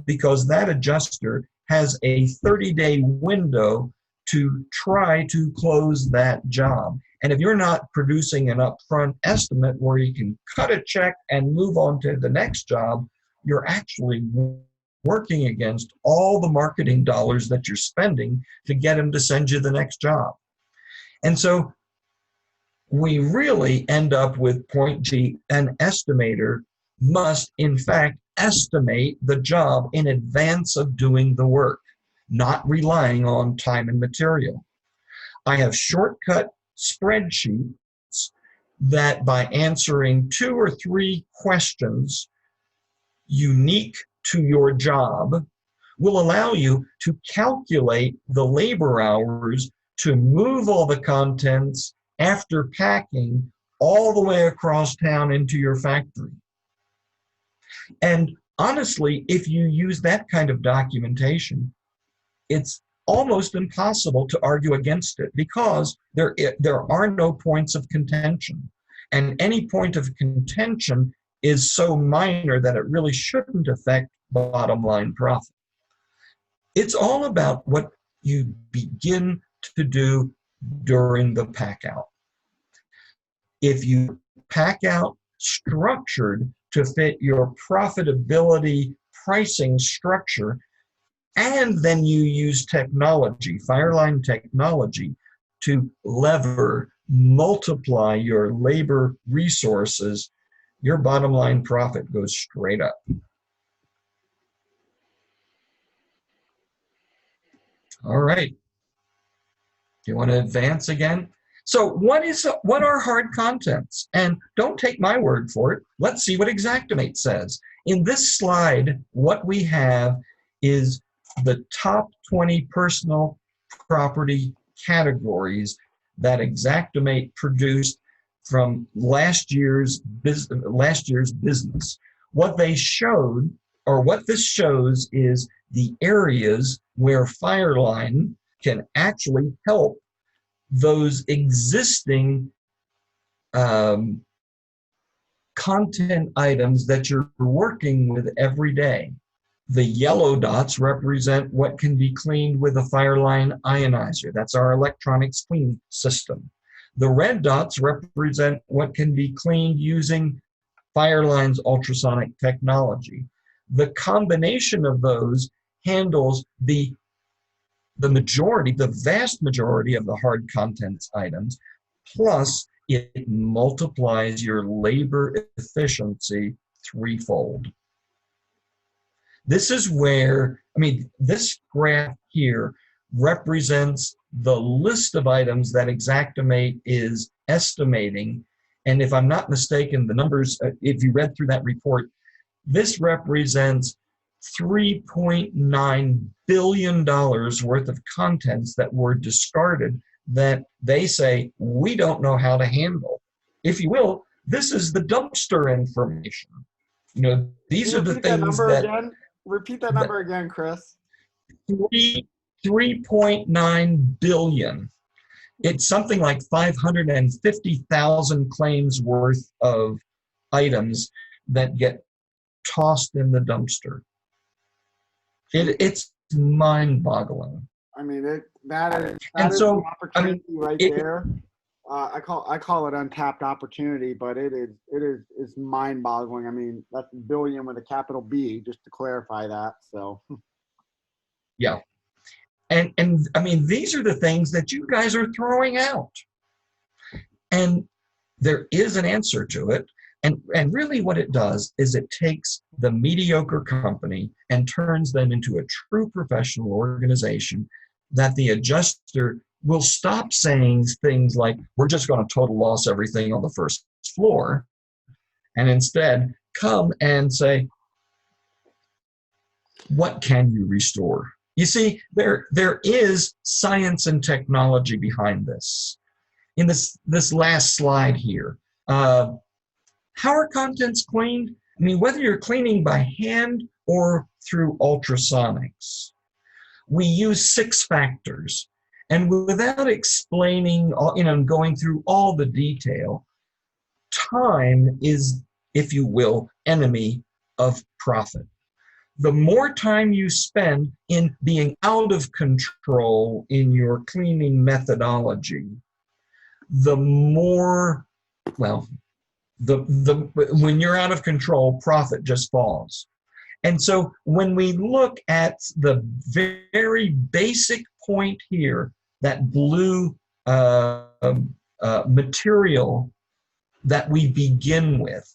because that adjuster has a 30-day window to try to close that job. And if you're not producing an upfront estimate where you can cut a check and move on to the next job, you're actually working against all the marketing dollars that you're spending to get them to send you the next job. And so we really end up with point G. An estimator must, in fact, estimate the job in advance of doing the work, not relying on time and material. I have shortcut spreadsheets that, by answering 2 or 3 questions unique to your job, will allow you to calculate the labor hours to move all the contents after packing all the way across town into your factory. And honestly, if you use that kind of documentation, it's almost impossible to argue against it, because there are no points of contention. And any point of contention is so minor that it really shouldn't affect bottom line profit. It's all about what you begin to do during the pack out. If you pack out structured to fit your profitability pricing structure, and then you use technology, Fireline technology, to multiply your labor resources, your bottom line profit goes straight up. All right. Do you want to advance again? So what are hard contents? And don't take my word for it. Let's see what Xactimate says. In this slide, what we have is the top 20 personal property categories that Xactimate produced from last year's business. What they showed, or what this shows, is the areas where Fireline can actually help those existing content items that you're working with every day. The yellow dots represent what can be cleaned with a Fireline ionizer. That's our electronics clean system. The red dots represent what can be cleaned using Fireline's ultrasonic technology. The combination of those handles the vast majority of the hard contents items, plus it multiplies your labor efficiency threefold. This is where, this graph here represents the list of items that Xactimate is estimating. And if I'm not mistaken, the numbers, if you read through that report, this represents $3.9 billion worth of contents that were discarded that they say we don't know how to handle. If you will, this is the dumpster information. These are the things that... Repeat that number again, Chris. 3.9 billion. It's something like 550,000 claims worth of items that get tossed in the dumpster. It's mind-boggling. That is an opportunity there. I call it untapped opportunity, but it's mind-boggling. That's billion with a capital B, just to clarify that. So, yeah, and these are the things that you guys are throwing out, and there is an answer to it. And really what it does is it takes the mediocre company and turns them into a true professional organization that the adjuster will stop saying things like, we're just going to total loss everything on the first floor, and instead come and say, what can you restore? You see, there is science and technology behind this. In this last slide here, how are contents cleaned? Whether you're cleaning by hand or through ultrasonics, we use 6 factors. And without explaining, going through all the detail, time is, if you will, enemy of profit. The more time you spend in being out of control in your cleaning methodology, the more, when you're out of control, profit just falls. And so when we look at the very basic point here, that blue material that we begin with,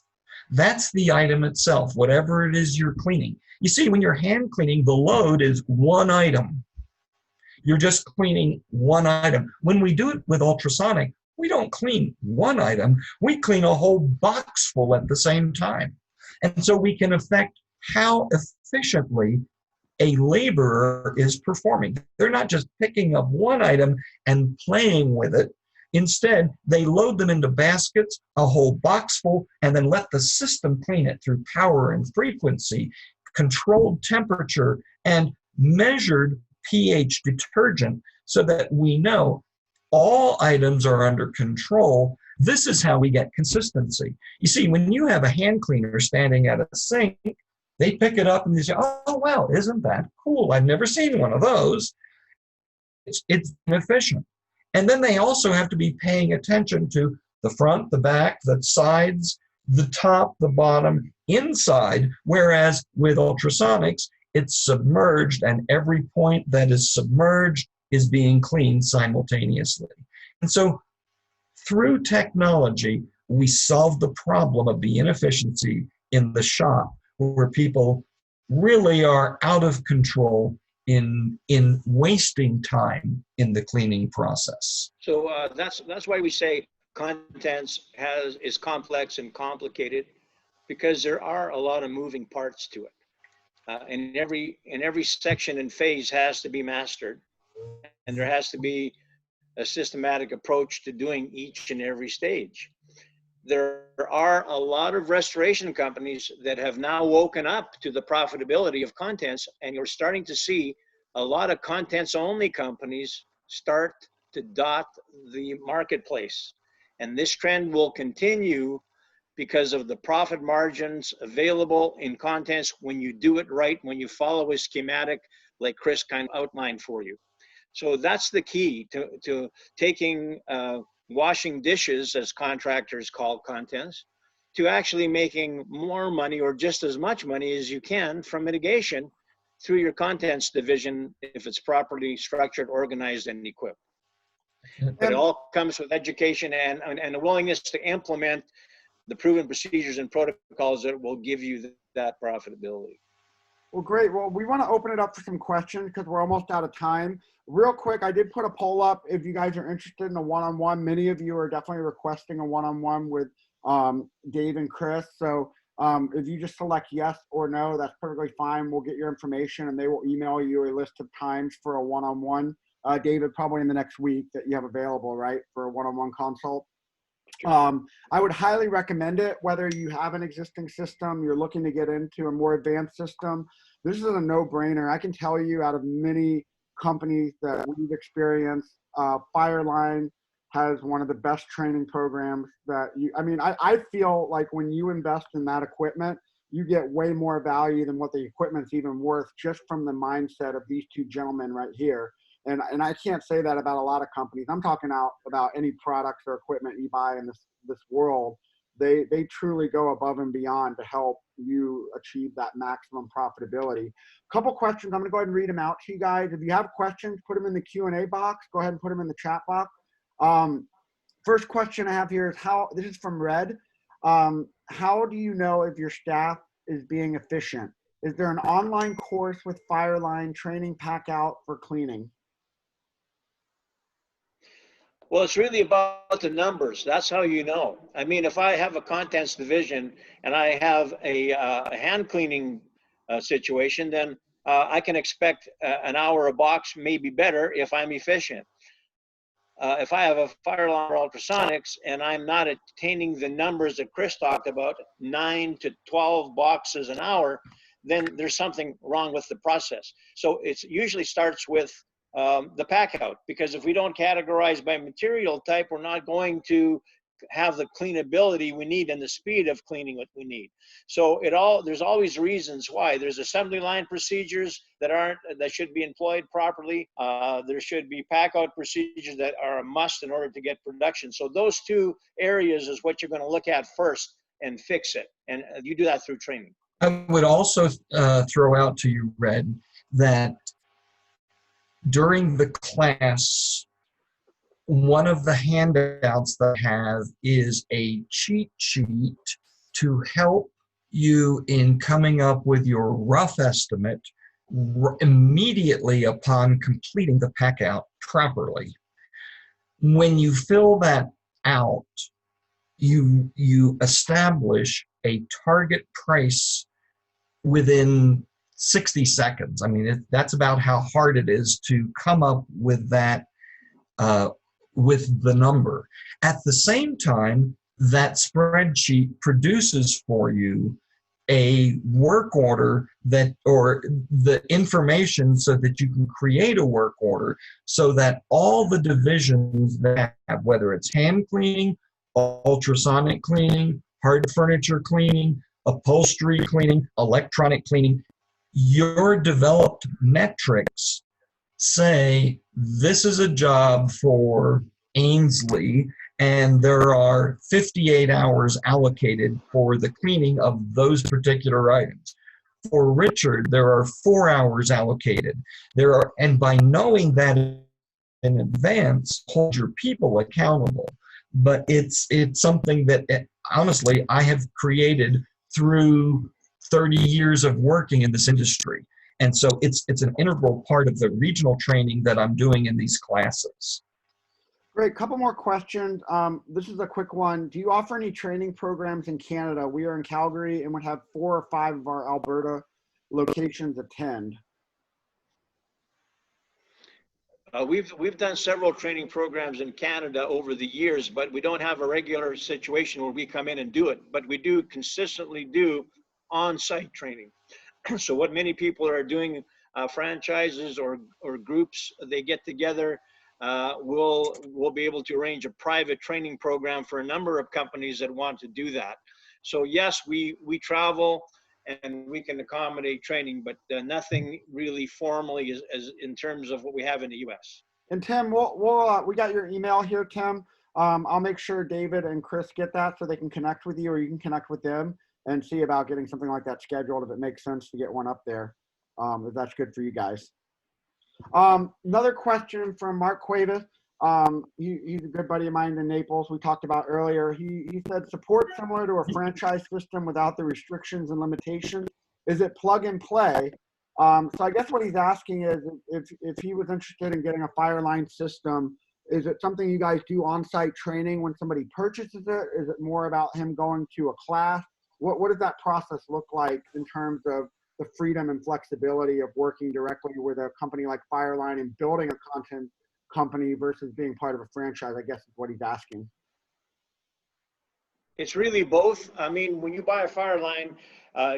that's the item itself, whatever it is you're cleaning. You see, when you're hand cleaning, the load is one item. You're just cleaning one item. When we do it with ultrasonic, we don't clean one item. We clean a whole box full at the same time. And so we can affect how efficiently a laborer is performing. They're not just picking up one item and playing with it. Instead, they load them into baskets, a whole box full, and then let the system clean it through power and frequency, controlled temperature, and measured pH detergent, so that we know all items are under control. This is how we get consistency. You see, when you have a hand cleaner standing at a sink, they pick it up and they say, oh, wow, isn't that cool? I've never seen one of those. It's inefficient. And then they also have to be paying attention to the front, the back, the sides, the top, the bottom, inside, whereas with ultrasonics, it's submerged, and every point that is submerged is being cleaned simultaneously. And so through technology, we solve the problem of the inefficiency in the shop, where people really are out of control in wasting time in the cleaning process. So that's why we say contents is complex and complicated, because there are a lot of moving parts to it. And every section and phase has to be mastered, and there has to be a systematic approach to doing each and every stage. There are a lot of restoration companies that have now woken up to the profitability of contents, and you're starting to see a lot of contents only companies start to dot the marketplace. And this trend will continue because of the profit margins available in contents when you do it right, when you follow a schematic like Chris kind of outlined for you. So that's the key to taking washing dishes, as contractors call contents, to actually making more money or just as much money as you can from mitigation through your contents division, if it's properly structured, organized, and equipped. But it all comes with education and a willingness to implement the proven procedures and protocols that will give you that profitability. Well, great. Well, we want to open it up for some questions because we're almost out of time. Real quick, I did put a poll up if you guys are interested in a one-on-one. Many of you are definitely requesting a one-on-one with Dave and Chris. So if you just select yes or no, that's perfectly fine. We'll get your information and they will email you a list of times for a one-on-one. David, probably in the next week that you have available, right, for a one-on-one consult. I would highly recommend it, whether you have an existing system, you're looking to get into a more advanced system. This is a no-brainer. I can tell you out of many companies that we've experienced, Fireline has one of the best training programs that I feel like when you invest in that equipment, you get way more value than what the equipment's even worth, just from the mindset of these two gentlemen right here. And I can't say that about a lot of companies. I'm talking about any products or equipment you buy in this world. They truly go above and beyond to help you achieve that maximum profitability. A couple questions. I'm going to go ahead and read them out to you guys. If you have questions, put them in the Q&A box. Go ahead and put them in the chat box. First question I have here is this is from Red. How do you know if your staff is being efficient? Is there an online course with Fireline training pack out for cleaning? Well, it's really about the numbers. That's how you know. I mean, if I have a contents division and I have a hand cleaning situation, then I can expect an hour a box, maybe better if I'm efficient. If I have a Fireline or ultrasonics and I'm not attaining the numbers that Chris talked about, 9 to 12 boxes an hour, then there's something wrong with the process. So it usually starts with the pack out, because if we don't categorize by material type, we're not going to have the cleanability we need and the speed of cleaning what we need. So there's always reasons why. There's assembly line procedures that should be employed properly. There should be pack out procedures that are a must in order to get production. So those two areas is what you're going to look at first and fix it. And you do that through training. I would also throw out to you, Red, that during the class, one of the handouts that I have is a cheat sheet to help you in coming up with your rough estimate immediately upon completing the pack out properly. When you fill that out, you establish a target price within 60 seconds. I mean, that's about how hard it is to come up with that, with the number. At the same time, that spreadsheet produces for you a work order that, or the information so that you can create a work order so that all the divisions that have, whether it's hand cleaning, ultrasonic cleaning, hard furniture cleaning, upholstery cleaning, electronic cleaning, your developed metrics say this is a job for Ainsley and there are 58 hours allocated for the cleaning of those particular items. For Richard, there are 4 hours allocated. And by knowing that in advance, hold your people accountable. But it's something that honestly I have created through 30 years of working in this industry. And so it's an integral part of the regional training that I'm doing in these classes. Great. Couple more questions. This is a quick one. Do you offer any training programs in Canada? We are in Calgary and would have 4 or 5 of our Alberta locations attend. We've done several training programs in Canada over the years, but we don't have a regular situation where we come in and do it. But we do consistently do on-site training. So what many people are doing, franchises or groups, they get together. We'll be able to arrange a private training program for a number of companies that want to do that. So yes, we travel and we can accommodate training, but nothing really formally as in terms of what we have in the U.S. And Tim, we got your email here, Tim. I'll make sure David and Chris get that so they can connect with you, or you can connect with them and see about getting something like that scheduled if it makes sense to get one up there, if that's good for you guys. Another question from Mark Cuevas. He's a good buddy of mine in Naples. We talked about earlier. He said support similar to a franchise system without the restrictions and limitations. Is it plug and play? So I guess what he's asking is if he was interested in getting a Fireline system, is it something you guys do on-site training when somebody purchases it? Is it more about him going to a class? What does that process look like in terms of the freedom and flexibility of working directly with a company like Fireline and building a content company versus being part of a franchise, I guess is what he's asking. It's really both. I mean, when you buy a Fireline,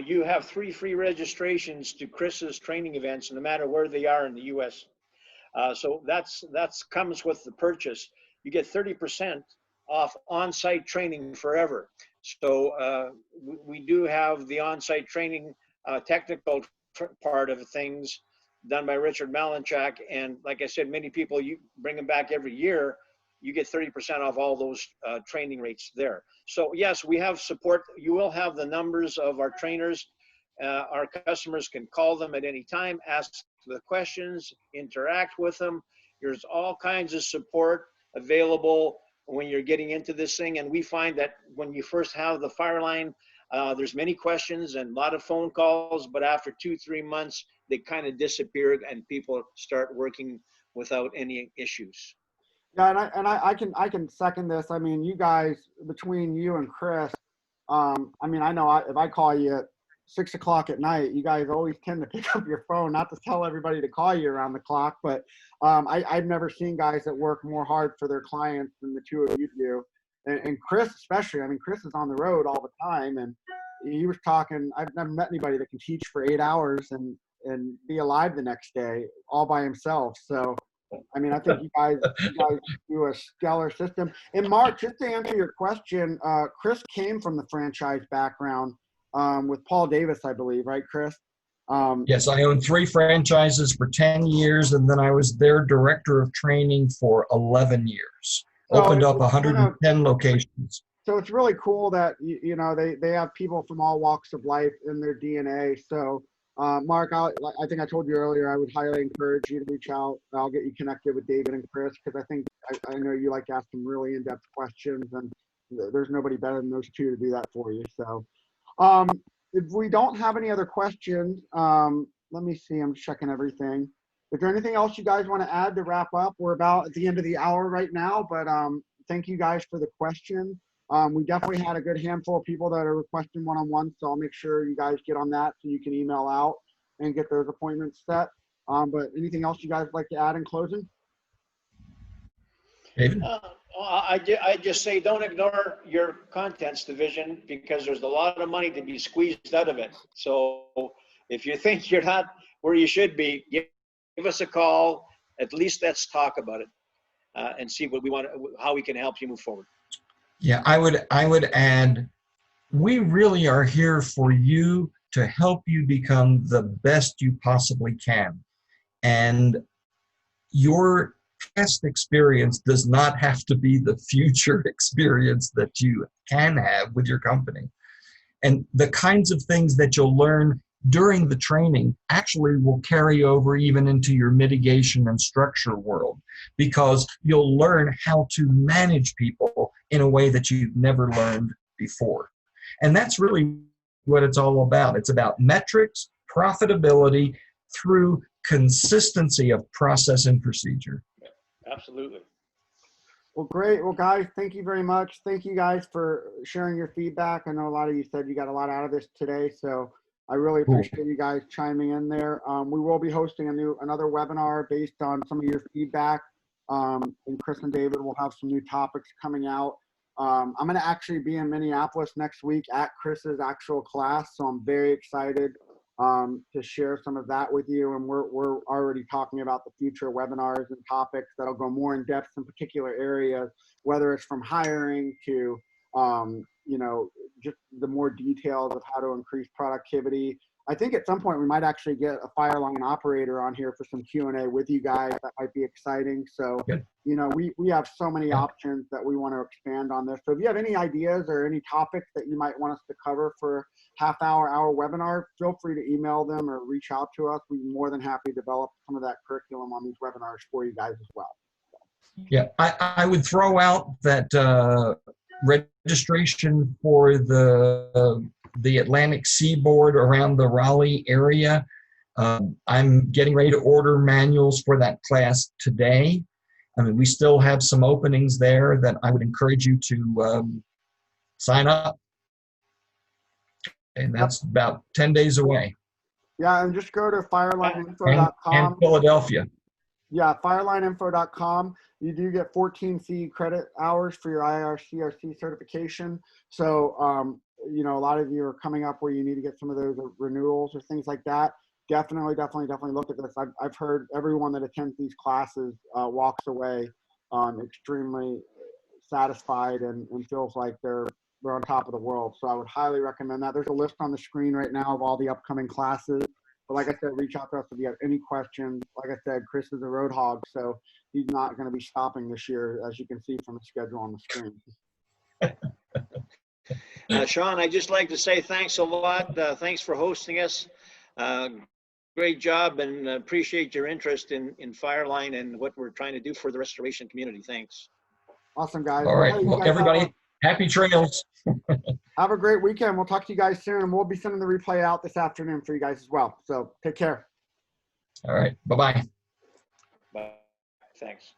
you have 3 free registrations to Chris's training events, no matter where they are in the U.S. So that's comes with the purchase. You get 30% off on-site training forever. So we do have the on-site training technical part of things done by Richard Malinchak. And like I said, many people, you bring them back every year, you get 30% off all those training rates there. So yes, we have support. You will have the numbers of our trainers. Our customers can call them at any time, ask the questions, interact with them. There's all kinds of support available when you're getting into this thing. And we find that when you first have the Fireline, there's many questions and a lot of phone calls, but after 2-3 months, they kind of disappear and people start working without any issues. Yeah, and I can second this. I mean, you guys, between you and Chris, I mean, I know if I call you at 6 o'clock at night, you guys always tend to pick up your phone, not to tell everybody to call you around the clock, but I've never seen guys that work more hard for their clients than the two of you do. And Chris especially, I mean, Chris is on the road all the time, and he was talking, I've never met anybody that can teach for 8 hours and be alive the next day all by himself. So, I mean, I think you guys do a stellar system. And Mark, just to answer your question, Chris came from the franchise background with Paul Davis, I believe, right, Chris? Yes, I owned 3 franchises for 10 years, and then I was their director of training for 11 years. Opened up 110 locations. So it's really cool that, you know, they have people from all walks of life in their DNA. So, Mark, I think I told you earlier, I would highly encourage you to reach out. I'll get you connected with David and Chris, because I think, I know you like to ask some really in-depth questions, and there's nobody better than those two to do that for you. So if we don't have any other questions, let me see, I'm checking everything. Is there anything else you guys want to add to wrap up? We're about at the end of the hour right now, but thank you guys for the questions. We definitely had a good handful of people that are requesting one-on-one, so I'll make sure you guys get on that so you can email out and get those appointments set. But anything else you guys like to add in closing? David? I just say don't ignore your contents division, because there's a lot of money to be squeezed out of it. So if you think you're not where you should be, give us a call. At least let's talk about it and see what we want, how we can help you move forward. Yeah, I would add, we really are here for you to help you become the best you possibly can. And your past experience does not have to be the future experience that you can have with your company. And the kinds of things that you'll learn during the training actually will carry over even into your mitigation and structure world, because you'll learn how to manage people in a way that you've never learned before. And that's really what it's all about. It's about metrics, profitability through consistency of process and procedure. Absolutely. Well, great. Well, guys, thank you very much. Thank you guys for sharing your feedback. I know a lot of you said you got a lot out of this today, so I really appreciate you guys chiming in there. We will be hosting another webinar based on some of your feedback. And Chris and David will have some new topics coming out. I'm going to actually be in Minneapolis next week at Chris's actual class, so I'm very excited to share some of that with you. And we're already talking about the future webinars and topics that'll go more in depth in particular areas, whether it's from hiring to you know, just the more details of how to increase productivity. I think at some point we might actually get a Fireline operator on here for some Q&A with you guys. That might be exciting. So, you know, we have so many options that we want to expand on this. So if you have any ideas or any topics that you might want us to cover for hour webinar, feel free to email them or reach out to us. We'd be more than happy to develop some of that curriculum on these webinars for you guys as well. Yeah, I would throw out that registration for the Atlantic Seaboard around the Raleigh area. I'm getting ready to order manuals for that class today. I mean, we still have some openings there that I would encourage you to sign up. And that's about 10 days away. Yeah, and just go to firelineinfo.com. And Philadelphia. Yeah, firelineinfo.com. You do get 14 CE credit hours for your IRCRC certification. So, you know, a lot of you are coming up where you need to get some of those renewals or things like that. Definitely look at this. I've heard everyone that attends these classes walks away extremely satisfied and feels like they're on top of the world. So I would highly recommend that. There's a list on the screen right now of all the upcoming classes. But like I said, reach out to us if you have any questions. Like I said, Chris is a road hog, so he's not going to be stopping this year, as you can see from the schedule on the screen. Sean, I'd just like to say thanks a lot. Thanks for hosting us. Great job, and appreciate your interest in Fireline and what we're trying to do for the restoration community. Thanks. Awesome, guys. All right. Well, everybody, happy trails. Have a great weekend. We'll talk to you guys soon, and we'll be sending the replay out this afternoon for you guys as well. So take care. All right. Bye-bye. Bye. Thanks.